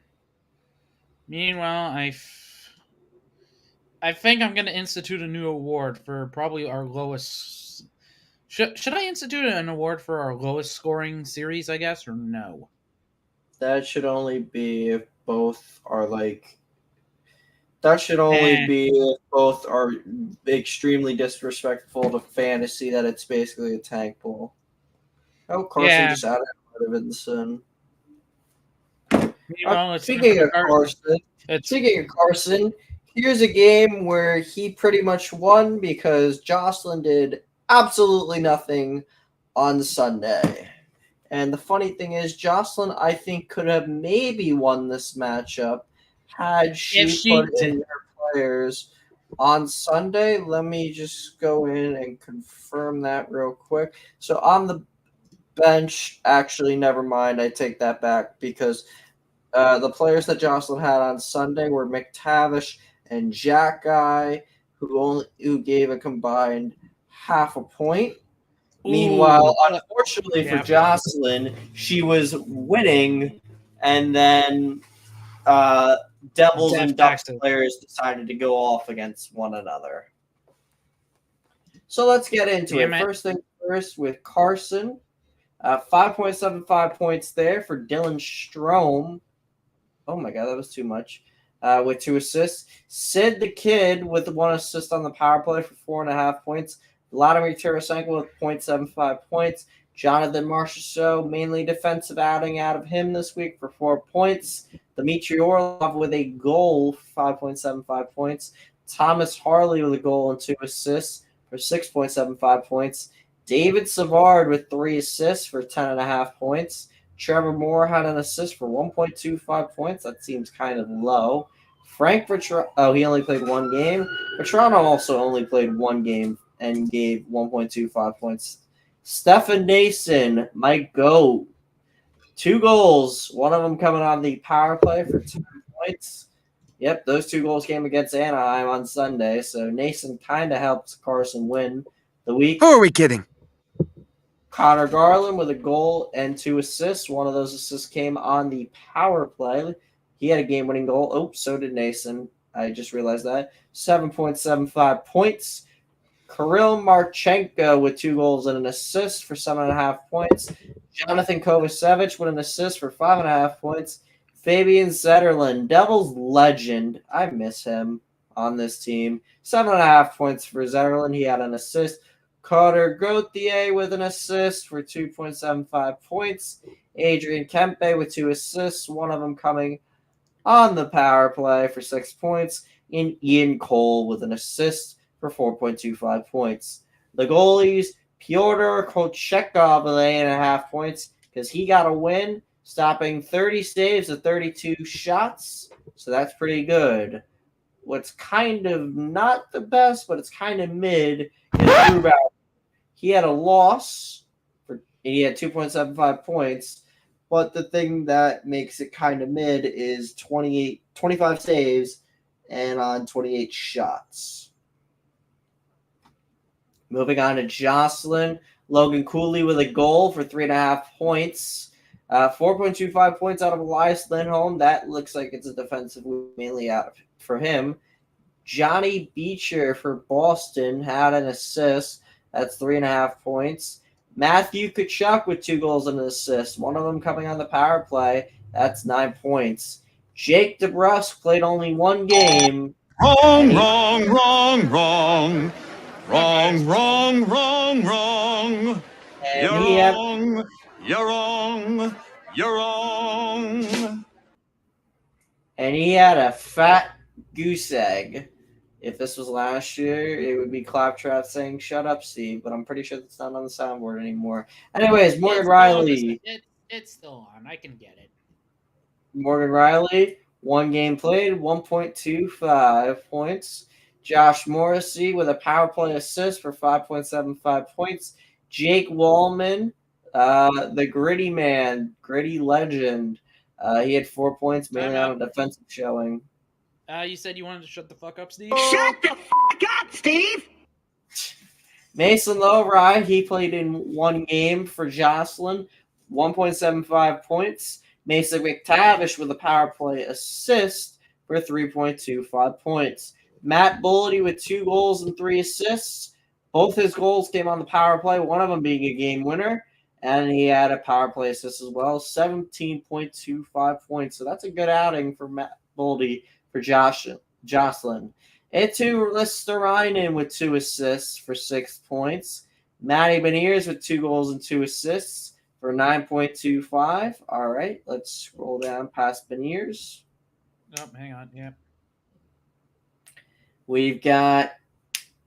Meanwhile, I think I'm going to institute a new award for probably our lowest. Should I institute an award for our lowest scoring series, I guess, or no? That should only be if both are like. That should only be if both are extremely disrespectful to fantasy, that it's basically a tank pool. Oh, Carson just added Edmondson. Speaking of Carson, here's a game where he pretty much won because Jocelyn did absolutely nothing on Sunday. And the funny thing is, Jocelyn, I think, could have maybe won this matchup had she put in her players on Sunday. Let me just go in and confirm that real quick. So on the bench, actually, never mind. I take that back because the players that Jocelyn had on Sunday were McTavish and Jack Guy, who gave a combined half a point. Meanwhile, unfortunately for Jocelyn, she was winning, and then Devils and Ducks players decided to go off against one another. So let's get into it. First thing first with Carson. 5.75 points there for Dylan Strome. Oh my God, that was too much. With 2 assists. Sid the Kid with 1 assist on the power play for 4.5 points. Vladimir Tarasenko with 0.75 points. Jonathan Marchessault, mainly defensive outing out of him this week for 4 points. Dmitry Orlov with a goal, 5.75 points. Thomas Harley with a goal and 2 assists for 6.75 points. David Savard with 3 assists for 10.5 points. Trevor Moore had an assist for 1.25 points. That seems kind of low. Frank Vetrano, he only played 1 game. Vetrano also only played 1 game and gave 1.25 points. Stefan Nason might go. 2 goals, one of them coming on the power play for 10 points. Yep, those 2 goals came against Anaheim on Sunday, so Nason kind of helps Carson win the week. Who are we kidding? Connor Garland with a goal and 2 assists. One of those assists came on the power play. He had a game-winning goal. Oh, so did Nason. I just realized that. 7.75 points. Kirill Marchenko with 2 goals and an assist for 7.5 points. Jonathan Kovacevic with an assist for 5.5 points. Fabian Zetterlund, Devils legend. I miss him on this team. 7.5 points for Zetterlund. He had an assist. Carter Gauthier with an assist for 2.75 points. Adrian Kempe with 2 assists, one of them coming on the power play for 6 points. And Ian Cole with an assist for 4.25 points. The goalies, Pyotr Kochekov with 8.5 points because he got a win, stopping 30 saves of 32 shots. So that's pretty good. What's kind of not the best, but it's kind of mid, is Grubauer. He had a loss, and he had 2.75 points, but the thing that makes it kind of mid is 25 saves and on 28 shots. Moving on to Jocelyn. Logan Cooley with a goal for 3.5 points. 4.25 points out of Elias Lindholm. That looks like it's a defensive move mainly out for him. Johnny Beecher for Boston had an assist. That's 3.5 points. Matthew Tkachuk with 2 goals and an assist. One of them coming on the power play. That's 9 points. Jake DeBrusk played only 1 game. Wrong. You're wrong. And he had a fat goose egg. If this was last year, it would be Claptrap saying, "Shut up, Steve," but I'm pretty sure that's not on the soundboard anymore. Anyways, Morgan Riley. It's still on. I can get it. Morgan Riley, 1 game played, 1.25 points. Josh Morrissey with a power play assist for 5.75 points. Jake Wallman, the gritty man, gritty legend. He had 4 points, mainly on a defensive showing. You said you wanted to shut the fuck up, Steve? Shut the fuck up, Steve! Mason Lowry, he played in 1 game for Jocelyn, 1.75 points. Mason McTavish with a power play assist for 3.25 points. Matt Bullity with 2 goals and 3 assists. Both his goals came on the power play, one of them being a game winner, and he had a power play assist as well, 17.25 points. So that's a good outing for Matt Bullity for Jocelyn. Etu Listerainen with 2 assists for 6 points. Matty Beniers with 2 goals and 2 assists for 9.25. All right, let's scroll down past Beniers. Oh, hang on. Yeah. We've got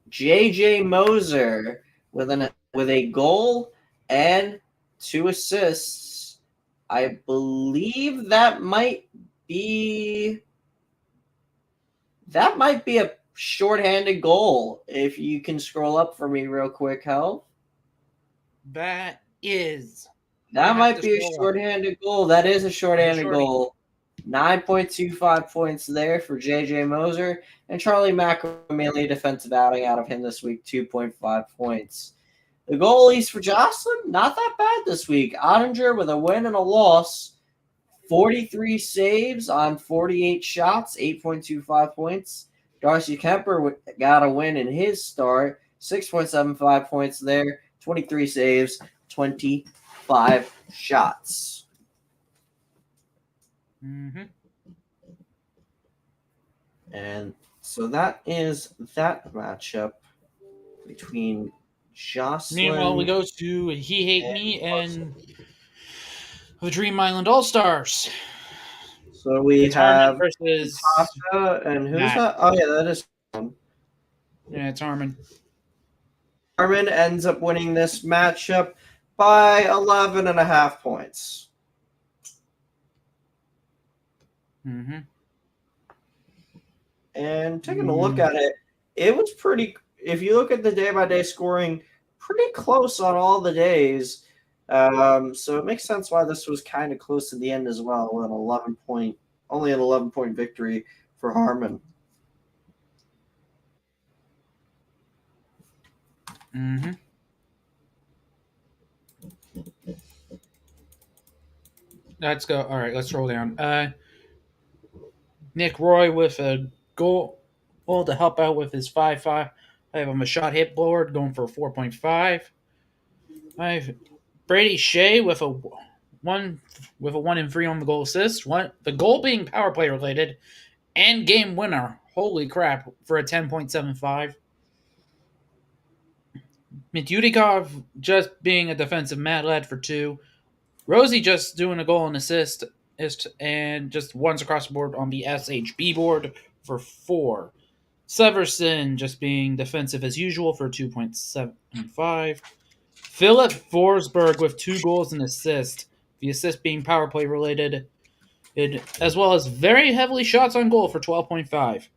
JJ Moser with a goal and 2 assists. I believe that might be a shorthanded goal. If you can scroll up for me real quick, Helv. That is. That might be a shorthanded goal. That is a shorthanded goal. 9.25 points there for JJ Moser. And Charlie Mack, mainly a defensive outing out of him this week, 2.5 points. The goalies for Jocelyn, not that bad this week. Ottinger with a win and a loss. 43 saves on 48 shots, 8.25 points. Darcy Kemper got a win in his start, 6.75 points there, 23 saves, 25 shots. Mm-hmm. And so that is that matchup between Jocelyn. Meanwhile, we go to He Hate Me and the Dream Island All Stars. So we have versus Natasha, and who's Matt. that? Oh, yeah, that is. Yeah, it's Harmon. Harmon ends up winning this matchup by 11.5 points. Mm-hmm. And taking a look at it, it was pretty. If you look at the day-by-day scoring, pretty close on all the days. So it makes sense why this was kind of close to the end as well. With only an 11-point victory for Harmon. Mm-hmm. Let's go. All right, let's roll down. Nick Roy with a goal to help out with his 5-5. I have him a shot hit blower going for 4.5. I have Brady Shea with a 1 and 3 on the goal assist. The goal being power play related and game winner. Holy crap, for a 10.75. Mityudikov just being a defensive mad lad for 2. Rosie just doing a goal and assist and just once across the board on the SHB board for 4. Severson just being defensive as usual for 2.75. Philip Forsberg with 2 goals and assist. The assist being power play related, as well as very heavily shots on goal for 12.5.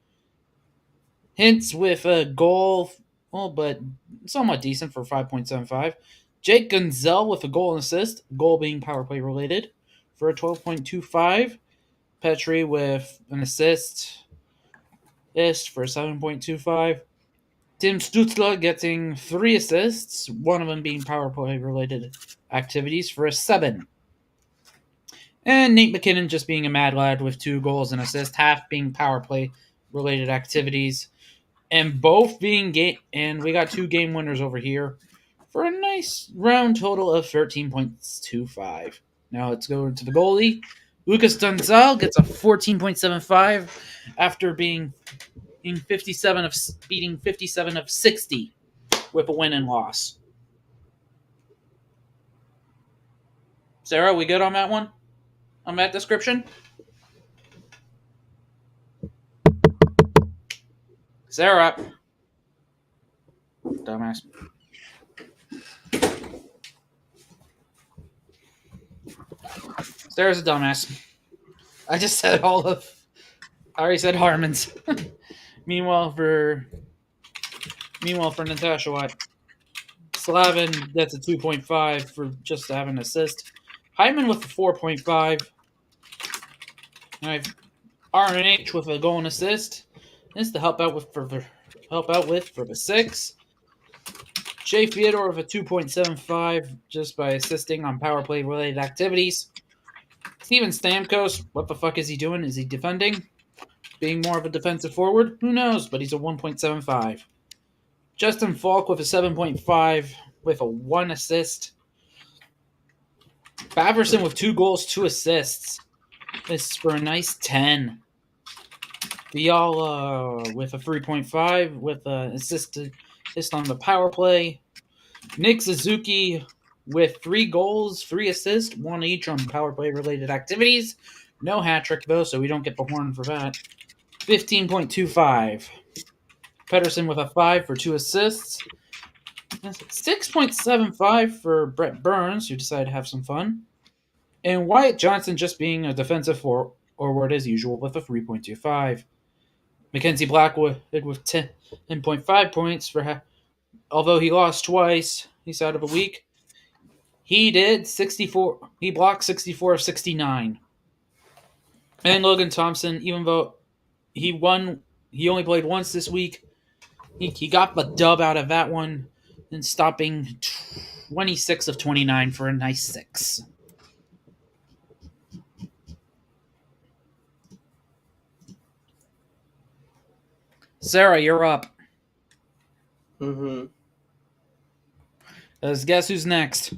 Hintz with a goal, but somewhat decent for 5.75. Jake Gunzel with a goal and assist, goal being power play related, for a 12.25. Petri with an assist for 7.25. Tim Stutzla getting 3 assists, one of them being power play related activities, for a 7. And Nate McKinnon just being a mad lad with 2 goals and assists, half being power play related activities, and both being and we got 2 game winners over here for a nice round total of 13.25. Now let's go to the goalie. Lucas Dunzal gets a 14.75 after beating 57 of 60 with a win and loss. Sarah, we good on that one? On that description? Sarah. Dumbass. Sarah's a dumbass. I just said all of. I already said Harmon's. Meanwhile, for Natasha Watt, Slavin gets a 2.5 for just having an assist. Hyman with a 4.5. I have RNH with a goal and assist. This to help out with for the 6. Jay Theodore with a 2.75 just by assisting on power play related activities. Steven Stamkos, what the fuck is he doing? Is he defending? Being more of a defensive forward? Who knows, but he's a 1.75. Justin Falk with a 7.5 with a 1 assist. Baverson with 2 goals, 2 assists. This is for a nice 10. Fiala with a 3.5 with an assist on the power play. Nick Suzuki with 3 goals, 3 assists, 1 each on power play related activities. No hat trick though, so we don't get the horn for that. 15.25. Pedersen with a 5 for 2 assists. 6.75 for Brett Burns, who decided to have some fun. And Wyatt Johnson just being a defensive forward as usual with a 3.25. Mackenzie Blackwood with 10.5 points for although he lost twice, he's out of a week. He did 64. He blocked 64 of 69. And Logan Thompson, even though he only played once this week. He got the dub out of that one and stopping 26 of 29 for a nice 6. Sarah, you're up. Mm-hmm. Let's guess who's next.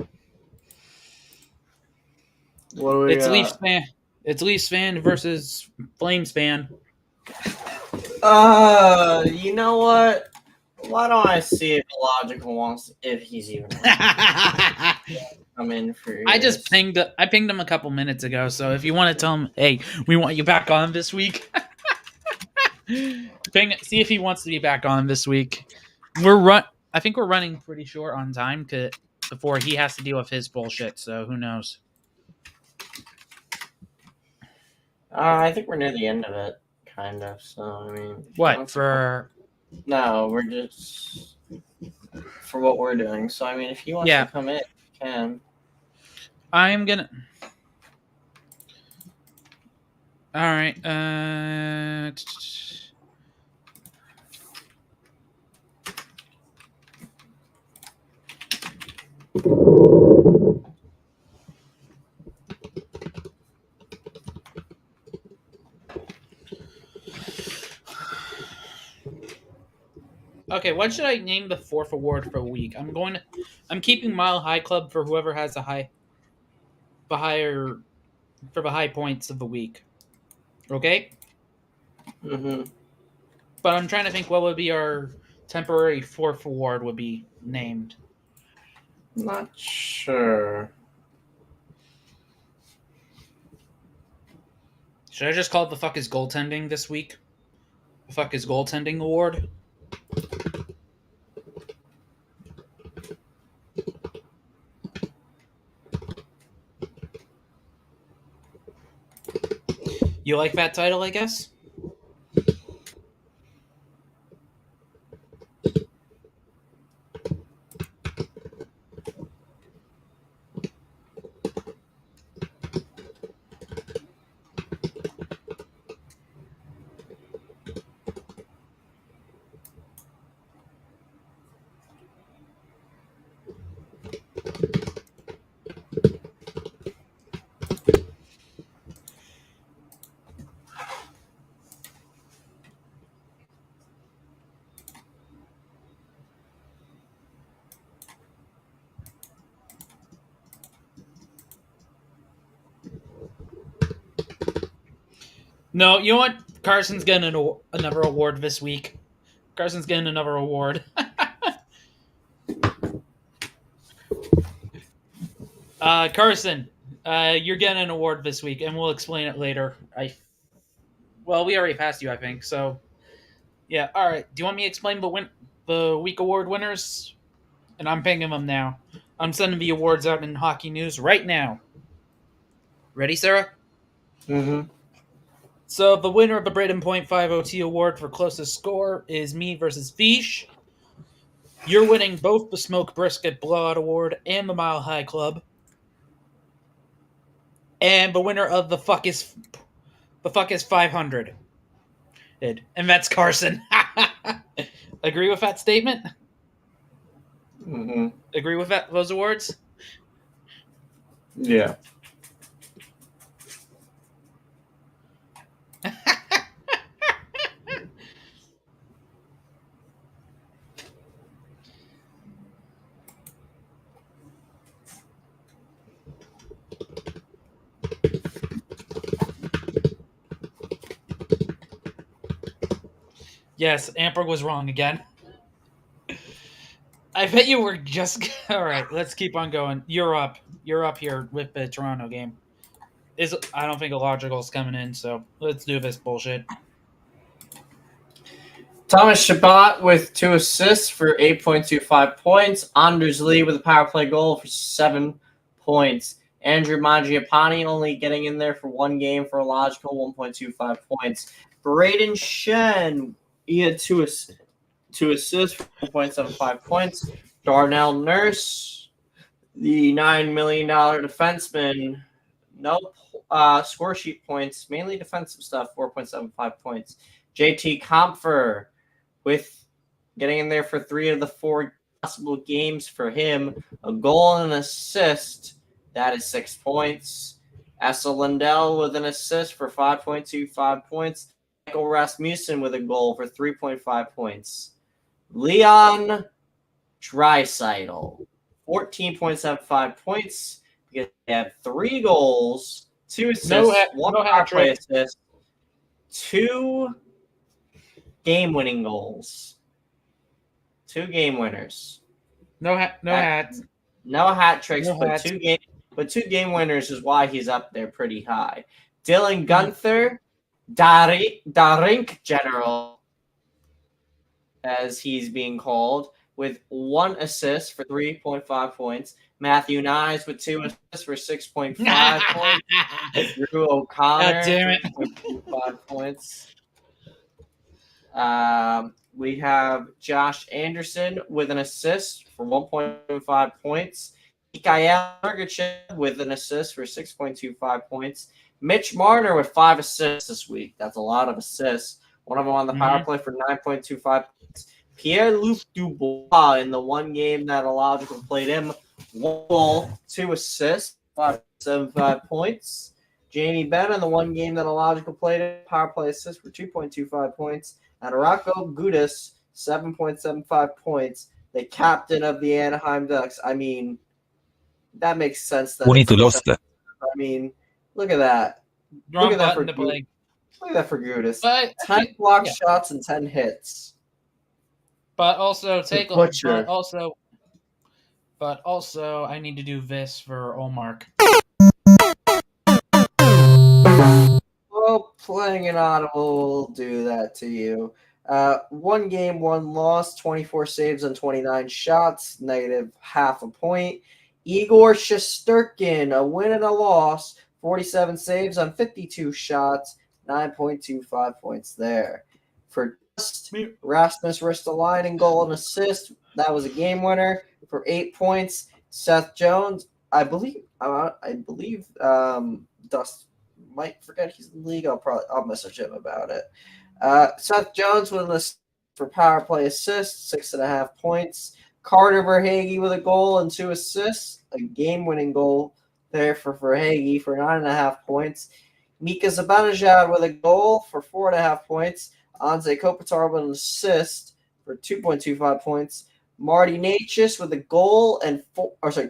What do we It's got? Leafs fan. It's Leafs fan versus Flames fan. You know what? Why don't I see if Logical wants, if he's even come in for you I guys? just pinged him a couple minutes ago, so if you want to tell him, hey, we want you back on this week. See if he wants to be back on this week. I think we're running pretty short on time before he has to deal with his bullshit, so who knows. I think we're near the end of it, kind of. So I mean, What for? No, we're just for what we're doing. So I mean, if he wants to come in, he can. I'm gonna. All right. Okay, what should I name the 4th award for a week? I'm keeping Mile High Club for whoever has the high points of the week. Okay? Mm-hmm. But I'm trying to think what would be our temporary 4th award would be named. Not sure. Should I just call it the fuck is goaltending this week? The fuck is goaltending award? You like that title, I guess? No, you know what? Carson's getting another award this week. Carson's getting another award. Carson, you're getting an award this week, and we'll explain it later. Well, we already passed you, I think. So, yeah. All right. Do you want me to explain the week award winners? And I'm pinging them now. I'm sending the awards out in Hockey News right now. Ready, Sarah? Mm-hmm. So the winner of the Braden Point 5 OT award for closest score is me versus Fish. You're winning both the Smoke Brisket Blowout Award and the Mile High Club. And the winner of the fuck is 500. And that's Carson. Agree with that statement? Mm-hmm. Agree with those awards? Yeah. Yes, Amberg was wrong again. I bet you were just... All right, let's keep on going. You're up. You're up here with the Toronto game. I don't think Illogical's coming in, so let's do this bullshit. Thomas Shabbat with 2 assists for 8.25 points. Anders Lee with a power play goal for 7 points. Andrew Mangiapane only getting in there for 1 game for Illogical, 1.25 points. Braden Shen, he had 2 assists for 1.75 points. Darnell Nurse, the $9 million defenseman, no score sheet points, mainly defensive stuff, 4.75 points. JT Compher with getting in there for 3 of the 4 possible games for him, a goal and an assist. That is 6 points. Essa Lindell with an assist for 5.25 points. Michael Rasmussen with a goal for 3.5 points. Leon Draisaitl, 14.75 points because they have 3 goals, 2 assists, 1 power play assist, 2 game-winning goals, 2 game winners. No hats. No hat tricks, No but hats. 2 game winners is why he's up there pretty high. Dylan Gunther, Darink General, as he's being called, with 1 assist for 3.5 points. Matthew Nyes with 2 assists for 6.5 points. Drew O'Connor, 3.25 points. We have Josh Anderson with an assist for 1.25 points. Mikhail Sergachev with an assist for 6.25 points. Mitch Marner with 5 assists this week. That's a lot of assists. One of them on the power play for 9.25 points. Pierre-Luc Dubois in the 1 game that Illogical played him. 1 goal, 2 assists, 5.75 points. Jamie Benn in the 1 game that Illogical played him. Power play assist for 2.25 points. And Rocco Gudis, 7.75 points. The captain of the Anaheim Ducks. I mean, that makes sense. We need to lose that. I mean, look at that. Look at that for Gudis. 10 block shots and 10 hits. But also But also, I need to do this for Olmark. Well, playing an audible will do that to you. 1 game, 1 loss, 24 saves on 29 shots, negative -0.5 point. Igor Shesterkin, a win and a loss, 47 saves on 52 shots, 9.25 points there. For Rasmus Ristolainen, goal and assist. That was a game winner for 8 points. Seth Jones, I believe Dust might forget he's in the league. I'll message him about it. Seth Jones with an assist for power play assist, 6.5 points. Carter Verhaeghe with a goal and 2 assists, a game-winning goal there for Verhaeghe for 9.5 points. Mika Zibanejad with a goal for 4.5 points. Anze Kopitar with an assist for 2.25 points. Marty Natchez with a goal and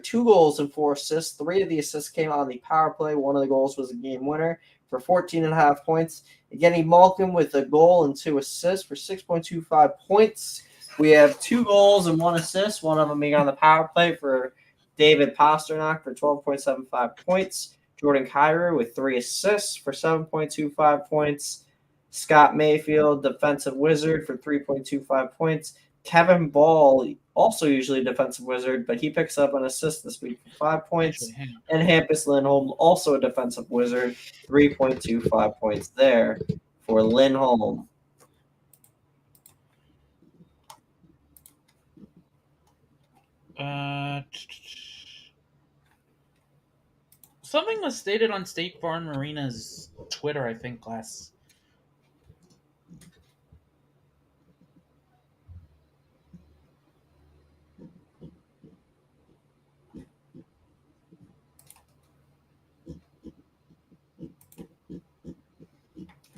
2 goals and 4 assists. 3 of the assists came on the power play. 1 of the goals was a game winner for 14.5 points. Evgeny Malkin with a goal and 2 assists for 6.25 points. We have 2 goals and 1 assist, one of them being on the power play for David Pasternak for 12.75 points. Jordan Kyrou with 3 assists for 7.25 points. Scott Mayfield, defensive wizard, for 3.25 points. Kevin Ball also usually a defensive wizard, but he picks up an assist this week for 5 points. Actually, hang And Hampus Lindholm, also a defensive wizard, 3.25 points there for Lindholm. Something was stated on State Farm Marina's Twitter, I think, last.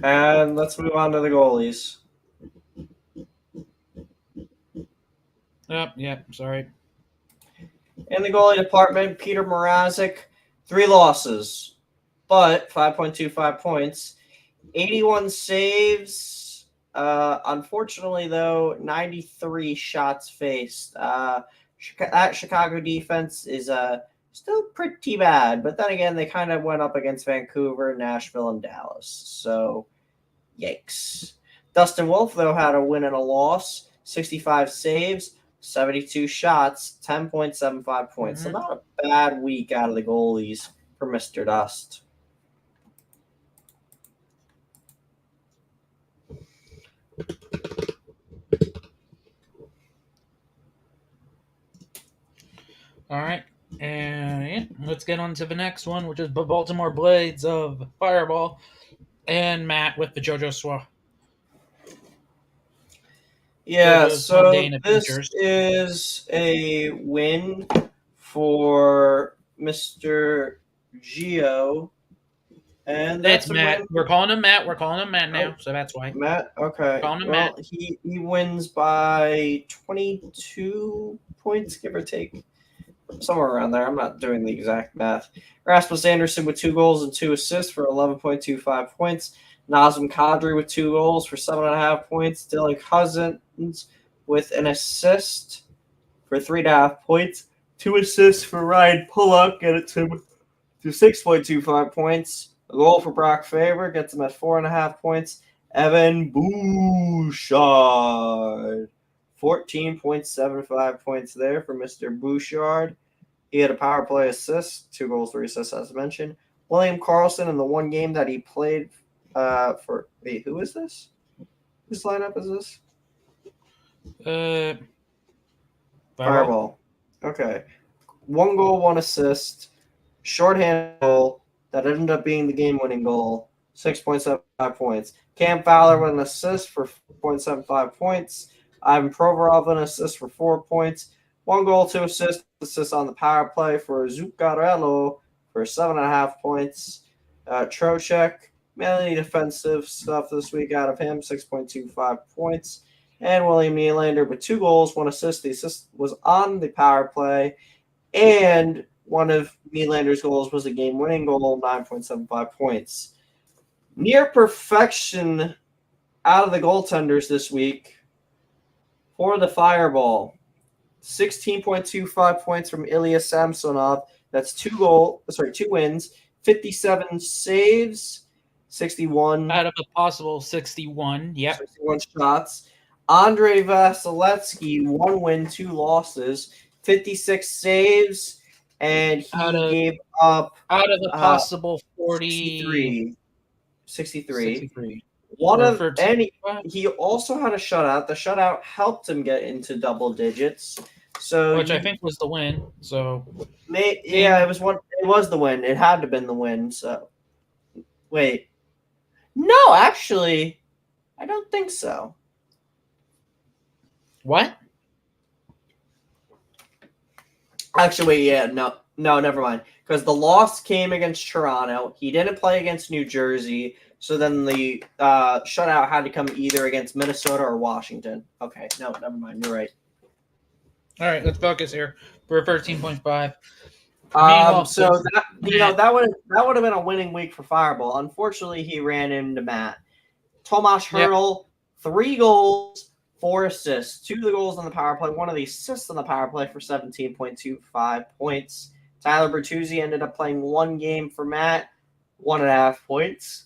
And let's move on to the goalies. Sorry. In the goalie department, Peter Mrazek, 3 losses, but 5.25 points, 81 saves. Unfortunately, though, 93 shots faced. That Chicago defense is still pretty bad, but then again, they kind of went up against Vancouver, Nashville, and Dallas. So, yikes. Dustin Wolf, though, had a win and a loss, 65 saves. 72 shots, 10.75 points. So not a bad week out of the goalies for Mr. Dust. All right. And let's get on to the next one, which is the Baltimore Blades of Fireball and Matt with the JoJo Swa. Yeah, JoJo's so mundane this adventures. is a win for Mr. Gio. And that's It's a Matt. win. We're calling him Matt. We're calling him Matt now, so that's why. Matt, okay. Calling him Well, Matt. he wins by 22 points, give or take. Somewhere around there. I'm not doing the exact math. Rasmus Anderson with 2 goals and 2 assists for 11.25 points. Nazem Kadri with 2 goals for 7.5 points. Dylan Cousins with an assist for 3.5 points. 2 assists for Ryan Pullock, get it to 6.25 points. A goal for Brock Faber gets him at 4.5 points. Evan Bouchard, 14.75 points there for Mr. Bouchard. He had a power play assist, 2 goals, 3 assists, as mentioned. William Karlsson in the one game that he played for. Wait, who is this? Whose lineup is this? Fireball. Okay. 1 goal, 1 assist. Shorthanded goal that ended up being the game-winning goal. 6.75 points. Cam Fowler with an assist for 4.75 points. Ivan Provorov with an assist for 4 points. 1 goal, 2 assists on the power play for Zuccarello for 7.5 points. Trocheck, mainly defensive stuff this week out of him, 6.25 points. And William Nylander with 2 goals, 1 assist. The assist was on the power play. And one of Nylander's goals was a game-winning goal, 9.75 points. Near perfection out of the goaltenders this week for the Fireball. 16.25 points from Ilya Samsonov. That's 2 wins, 57 saves, 61 Out of a possible 61. Yep. 61 shots. Andrei Vasilevsky, 1 win, 2 losses, 56 saves, and he gave up out of a possible 40. 63. 63. He also had a shutout. The shutout helped him get into double digits. So which I think was the win. So it was one. It was the win. It had to have been the win. So wait, no, actually, I don't think so. What? Actually, wait, yeah, no, never mind. Because the loss came against Toronto. He didn't play against New Jersey. So then the shutout had to come either against Minnesota or Washington. Okay, no, never mind. You're right. All right, let's focus here. We're 13.5. So that would have been a winning week for Fireball. Unfortunately, he ran into Matt. Tomas Hertl, 3 goals, 4 assists. 2 of the goals on the power play, 1 of the assists on the power play for 17.25 points. Tyler Bertuzzi ended up playing 1 game for Matt, 1.5 points.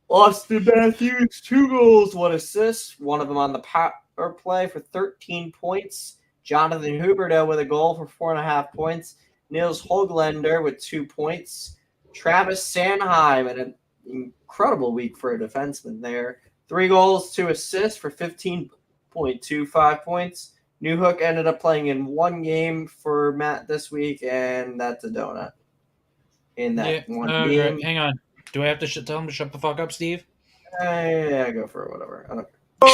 Austin Matthews, 2 goals, 1 assist. 1 of them on the power play for 13 points, Jonathan Huberto with a goal for 4.5 points. Nils Höglander with 2 points. Travis Sanheim, an incredible week for a defenseman there. 3 goals, 2 assists for 15.25 points. Newhook ended up playing in 1 game for Matt this week, and that's a donut in that one game. Hang on. Do I have to tell him to shut the fuck up, Steve? Yeah, go for it, whatever. I don't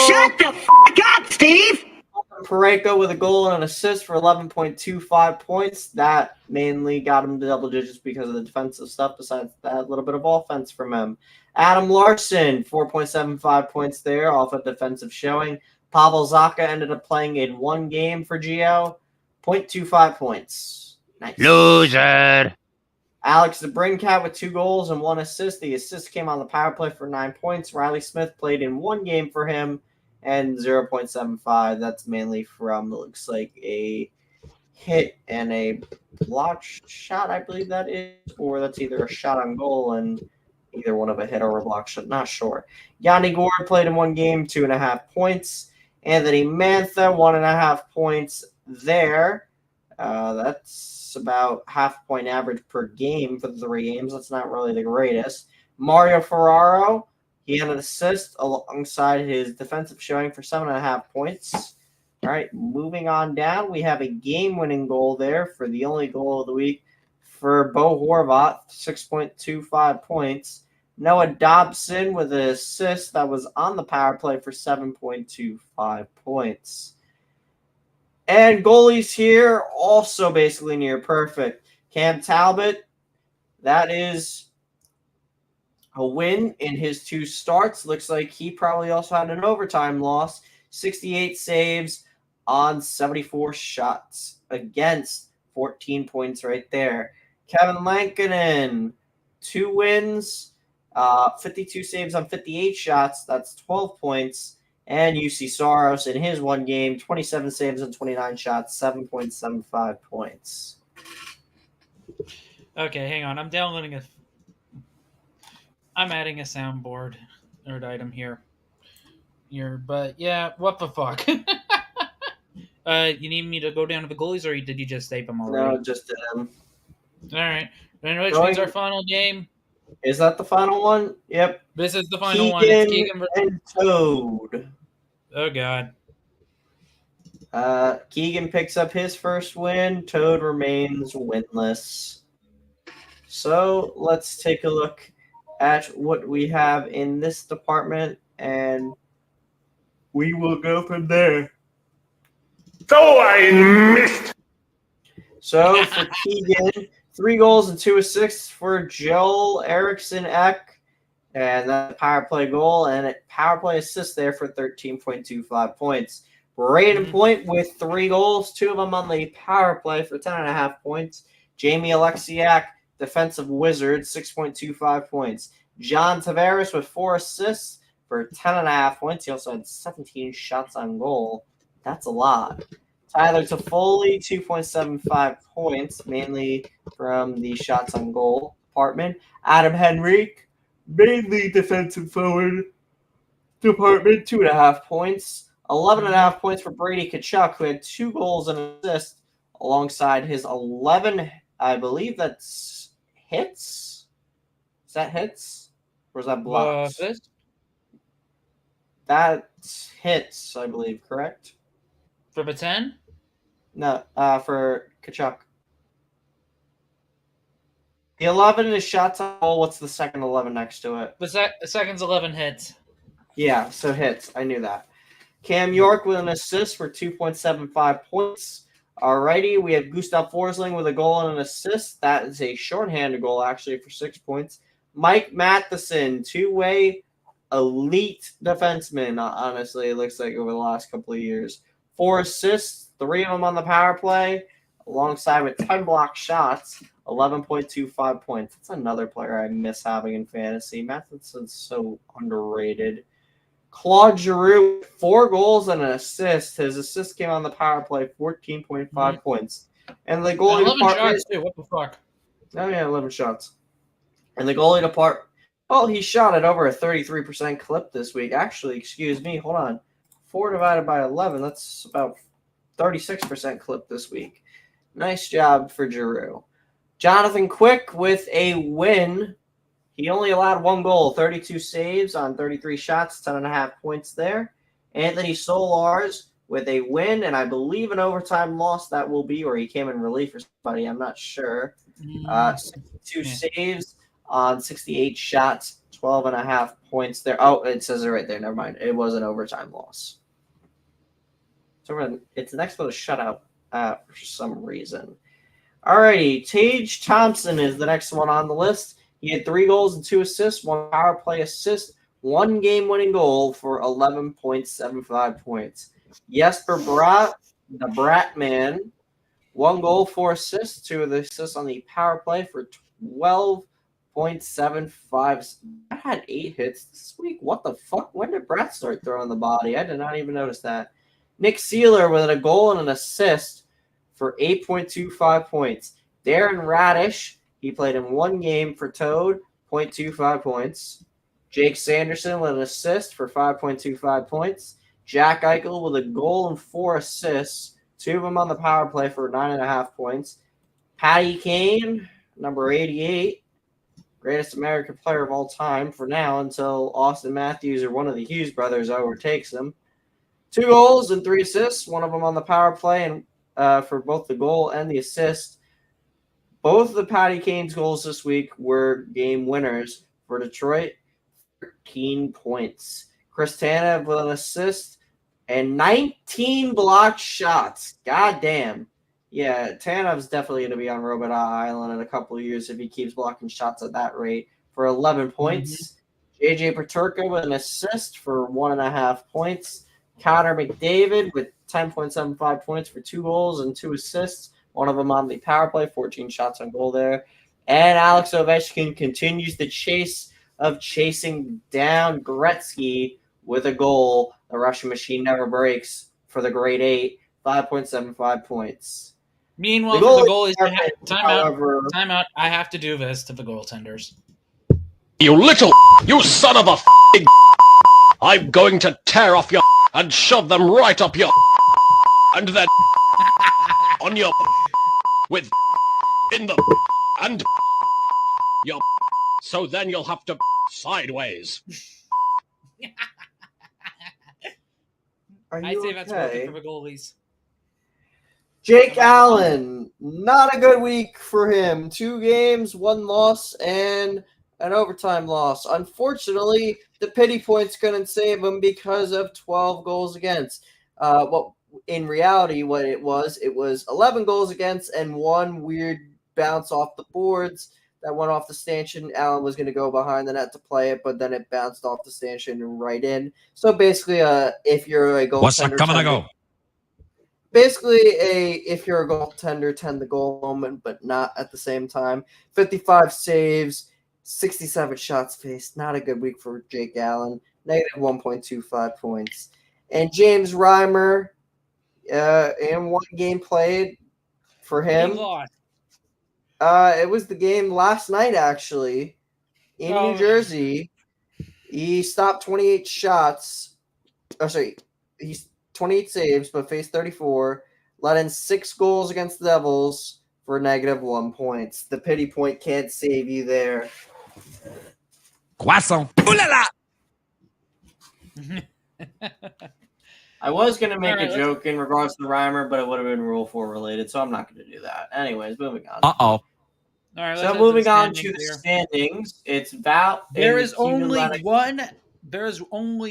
Shut the fuck up, Steve! Pareko with a goal and an assist for 11.25 points. That mainly got him to double digits because of the defensive stuff. Besides that, a little bit of offense from him. Adam Larson, 4.75 points there off a defensive showing. Pavel Zacha ended up playing in 1 game for Geo, 0.25 points. Nice. Loser. Alex DeBrincat with 2 goals and 1 assist. The assist came on the power play for 9 points. Riley Smith played in 1 game for him and 0.75. That's mainly from, looks like, a hit and a block shot, I believe that is. Or that's either a shot on goal and either one of a hit or a block shot. Not sure. Yanni Gord played in 1 game, 2.5 points. Anthony Mantha, 1.5 points there. That's about half point average per game for the 3 games. That's not really the greatest. Mario Ferraro, he had an assist alongside his defensive showing for 7.5 points. All right, moving on down, we have a game-winning goal there for the only goal of the week for Bo Horvat, 6.25 points. Noah Dobson with an assist that was on the power play for 7.25 points. And goalies here also basically near perfect. Cam Talbot, that is a win in his 2 starts. Looks like he probably also had an overtime loss. 68 saves on 74 shots against, 14 points right there. Kevin Lankinen, 2 wins, 52 saves on 58 shots. That's 12 points. And UC Soros in his 1 game, 27 saves and 29 shots, 7.75 points. Okay, hang on. I'm adding a soundboard nerd item here. But yeah, what the fuck? You need me to go down to the goalies, or did you just tape them already? No, just them. All right. And which means our final game. Is that the final one? Yep. This is the final one. It's Keegan and Toad. Oh, God. Keegan picks up his first win. Toad remains winless. So let's take a look at what we have in this department, and we will go from there. So I missed. So for Keegan, 3 goals and 2 assists for Joel Eriksson Ek. And that power play goal and a power play assist there for 13.25 points. Braden Point with 3 goals, 2 of them on the power play for 10.5 points. Jamie Alexiak, defensive wizard, 6.25 points. John Tavares with 4 assists for 10.5 points. He also had 17 shots on goal. That's a lot. Tyler Toffoli, 2.75 points, mainly from the shots on goal department. Adam Henrique, mainly defensive forward department, 2.5 points. 11.5 points for Brady Tkachuk, who had 2 goals and an assist alongside his 11, I believe that's hits. Is that hits? Or is that blocks? That's hits, I believe, correct? For the 10? No, for Tkachuk. The 11 is shots on goal. What's the second 11 next to it? The second's 11 hits. Yeah, so hits. I knew that. Cam York with an assist for 2.75 points. Alrighty, we have Gustav Forsling with a goal and an assist. That is a shorthanded goal, actually, for 6 points. Mike Matheson, 2-way elite defenseman, honestly, it looks like over the last couple of years. 4 assists, 3 of them on the power play, alongside with 10 block shots, 11.25 points. That's another player I miss having in fantasy. Matheson's so underrated. Claude Giroux, 4 goals and an assist. His assist came on the power play, 14.5 points. And the goalie 11 department, shots, too. What the fuck? Oh, yeah, 11 shots. And the goalie department, well, he shot at over a 33% clip this week. Actually, excuse me, hold on. 4 divided by 11, that's about 36% clip this week. Nice job for Giroux. Jonathan Quick with a win. He only allowed 1 goal, 32 saves on 33 shots, 10.5 points there. Anthony Solars with a win, and I believe an overtime loss that will be, or he came in relief for somebody, I'm not sure. 62 saves on 68 shots, 12.5 points there. Oh, it says it right there. Never mind. It was an overtime loss. So it's next to a shutout for some reason. Alrighty, Tage Thompson is the next one on the list. He had 3 goals and 2 assists, 1 power play assist, 1 game-winning goal for 11.75 points. Jesper Bratt, the Brat Man, 1 goal, 4 assists, 2 of the assists on the power play for 12.75. I had 8 hits this week. What the fuck? When did Bratt start throwing the body? I did not even notice that. Nick Seeler with a goal and an assist for 8.25 points. Darren Radish, he played in 1 game for Toad, 0.25 points. Jake Sanderson with an assist for 5.25 points. Jack Eichel with a goal and 4 assists, 2 of them on the power play for 9.5 points. Patty Kane, number 88, greatest American player of all time for now until Austin Matthews or one of the Hughes brothers overtakes him. 2 goals and 3 assists, 1 of them on the power play and for both the goal and the assist. Both of the Patty Kane's goals this week were game winners for Detroit, 13 points. Chris Tanev with an assist and 19 blocked shots. God damn. Yeah, Tanev's definitely going to be on Robot Island in a couple of years if he keeps blocking shots at that rate for 11 points. JJ Paterka with an assist for 1.5 points. Connor McDavid with 10.75 points for 2 goals and 2 assists. 1 of them on the power play, 14 shots on goal there. And Alex Ovechkin continues the chase of chasing down Gretzky with a goal. The Russian machine never breaks for the grade 8, 5.75 points. Meanwhile, for the goalies, time out. I have to do this to the goaltenders. You son of a I'm going to tear off your and shove them right up your and then on your with in the and your so then you'll have to sideways. I'd say that's working for the goalies. Jake Allen, not a good week for him. 2 games, 1 loss, and an overtime loss. Unfortunately, the pity points couldn't save him because of 12 goals against. In reality, what it was 11 goals against and 1 weird bounce off the boards that went off the stanchion. Allen was going to go behind the net to play it, but then it bounced off the stanchion and right in. So basically, if you're a goaltender, What's that coming to go? Basically, if you're a goaltender, tend the goal moment, but not at the same time. 55 saves, 67 shots faced. Not a good week for Jake Allen. Negative 1.25 points. And James Reimer, in 1 game played for him. It was the game last night, actually, in New Jersey. He stopped 28 shots. He's 28 saves, but faced 34. Let in 6 goals against the Devils for negative 1 points. The pity point can't save you there. Croissant. Ooh la la! I was going to make a joke in regards to Reimer, but it would have been Rule 4 related, so I'm not going to do that. Anyways, moving on. Uh-oh. All right, so moving on to the standings, it's Val. There is only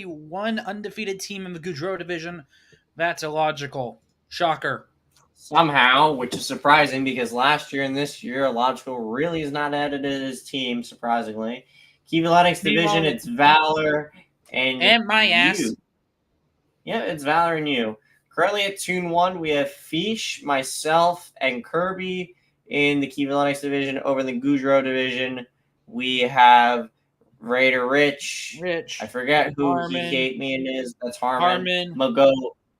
one undefeated team in the Goudreau division. That's illogical. Shocker. Somehow, which is surprising because last year and this year, Illogical really is not added to his team, surprisingly. Key Athletics division, it's Valor and my ass. You. Yeah, it's Valor and you. Currently at Tune 1, we have Fish, myself, and Kirby in the Key Athletics division. Over in the Goudreau division, we have Raider Rich. I forget who Harmon. he gave me in his. That's Harmon. Mago,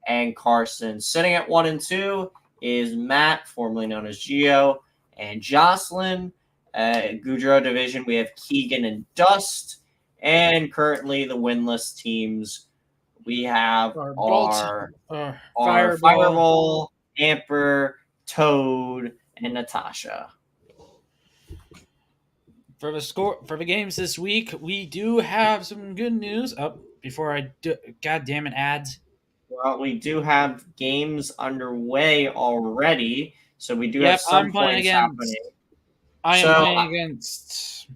and Carson. Sitting at 1 and 2 is Matt, formerly known as Gio, and Jocelyn. Goudreau division, we have Keegan and Dust. And currently the winless teams, we have our Fireball. Fireball, Amber, Toad, and Natasha. For the games this week, we do have some good news. Before I do, God damn it, ads. Well, we do have games underway already, so we do have some points happening. I am playing against.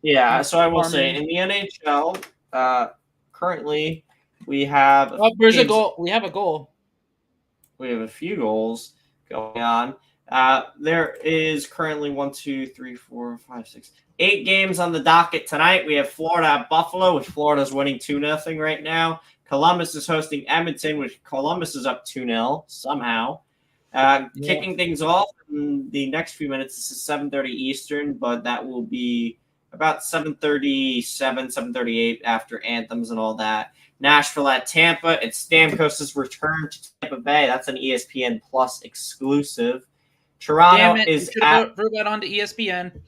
Yeah, so I will say in the NHL, currently we have. There's a goal. We have a goal. We have a few goals going on. There is currently 1, 2, 3, 4, 5, 6, 8 games on the docket tonight. We have Florida at Buffalo, which Florida's winning 2-0 right now. Columbus is hosting Edmonton, which Columbus is up 2-0 somehow. Kicking things off in the next few minutes. This is 7:30 Eastern, but that will be about 7:37, 7:38 after anthems and all that. Nashville at Tampa. It's Stamkos' return to Tampa Bay. That's an ESPN Plus exclusive. Toronto is at. Throw that onto ESPN.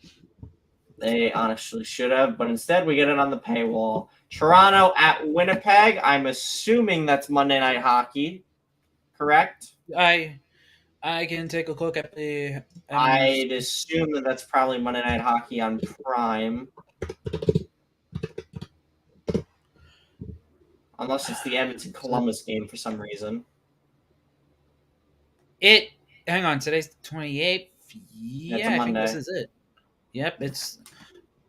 They honestly should have, but instead we get it on the paywall. Toronto at Winnipeg. I'm assuming that's Monday Night Hockey, correct? I can take a look at the. I'd assume that that's probably Monday Night Hockey on Prime. Unless it's the Edmonton Columbus game for some reason. Hang on, today's the 28th. Yeah, I think this is it. Yep,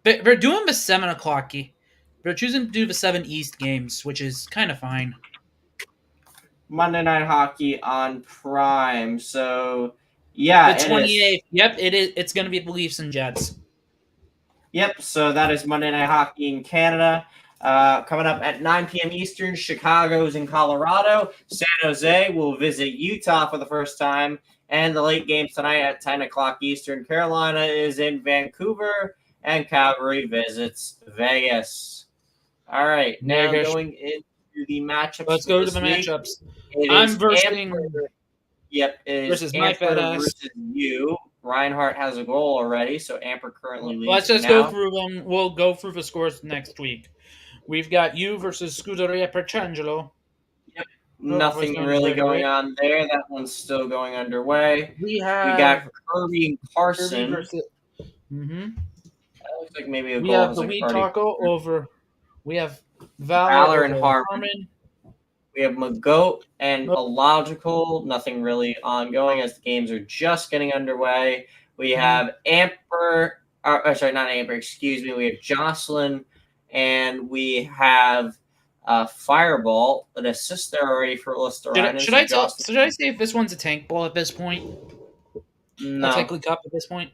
they're doing the 7 o'clocky. They're choosing to do the 7 East games, which is kind of fine. Monday Night Hockey on Prime. So, yeah, the 28th. Yep, it is. It's going to be the Leafs and Jets. Yep, so that is Monday Night Hockey in Canada. Coming up at 9 p.m. Eastern, Chicago's in Colorado. San Jose will visit Utah for the first time. And the late games tonight at 10 o'clock Eastern. Carolina is in Vancouver. And Calgary visits Vegas. All right, now going into the matchups. Let's go to the matchups. I'm versus. Yep, it is versus my fat ass. Versus you. Reinhardt has a goal already, so Amper currently leads. Let's just go through them. We'll go through the scores next week. We've got you versus Scuderia Perciangelo. Yep. Nothing really going on there. That one's still going underway. We got Kirby and Carson. That looks like maybe a goal. We have the Wheat Taco over. We have Valor and Harmon. We have Magoat and Illogical. Nothing really ongoing as the games are just getting underway. We have Amper. Sorry, not Amper. Excuse me. We have Jocelyn. And we have Fireball, an assist there already for Listerine. Should I say if this one's a tank ball at this point? No. A Tankley Cup at this point?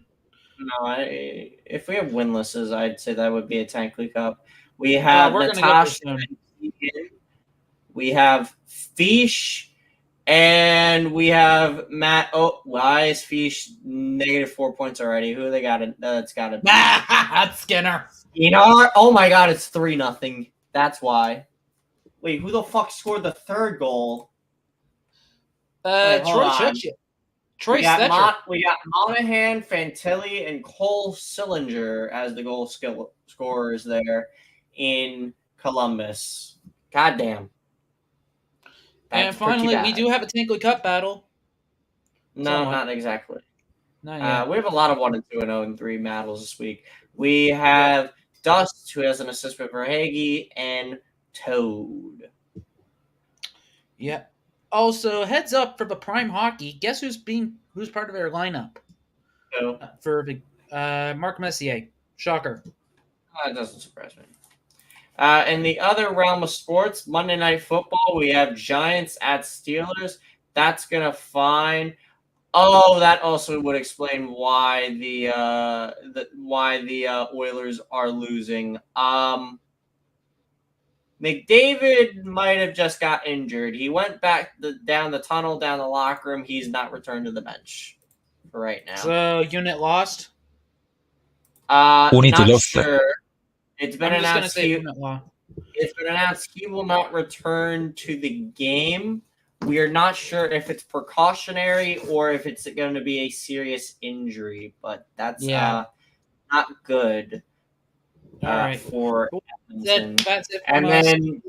No, if we have winlesses, I'd say that would be a Tankley Cup. We have Natasha. We have Fish. And we have Matt. Oh, why is Fish negative 4 points already? Who they got? That's got to be. That's Skinner. Oh my God, it's 3-0. That's why. Wait, who the fuck scored the third goal? Troy Stetcher. We got Monahan, Fantilli, and Cole Sillinger as the goal scorers there in Columbus. Goddamn. And finally, we do have a Tankley Cup battle. No, not exactly. Not yet. We have a lot of 1 and 2 and 0 and 3 battles this week. We have Dust, who has an assist with Verhage, and Toad. Yeah. Also, heads up for the Prime Hockey. Guess who's part of their lineup? Who? For the Mark Messier. Shocker. That doesn't surprise me. In the other realm of sports, Monday Night Football, we have Giants at Steelers. That's gonna fine. Oh, that also would explain why the Oilers are losing. McDavid might have just got injured. He went back down the tunnel, down the locker room. He's not returned to the bench for right now. So, unit lost? Not sure. It's been announced. It's been announced he will not return to the game. We are not sure if it's precautionary or if it's going to be a serious injury, but that's not good All right. for That's it and us. then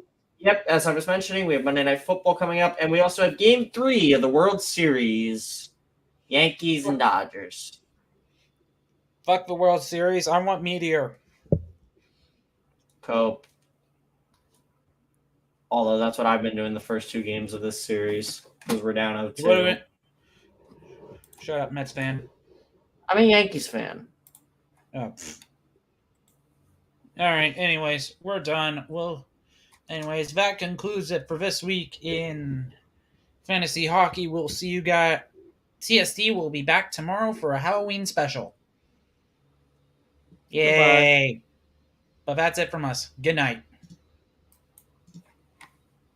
Yep, as I was mentioning, we have Monday Night Football coming up, and we also have Game 3 of the World Series, Yankees and Dodgers. Fuck the World Series. I want Meteor. Cope. Although that's what I've been doing the first 2 games of this series, because we're down 0-2. Shut up, Mets fan. I'm a Yankees fan. Oh. All right. Anyways, we're done. Anyways, that concludes it for this week in fantasy hockey. We'll see you guys. TSD will be back tomorrow for a Halloween special. Yay! Goodbye. But that's it from us. Good night.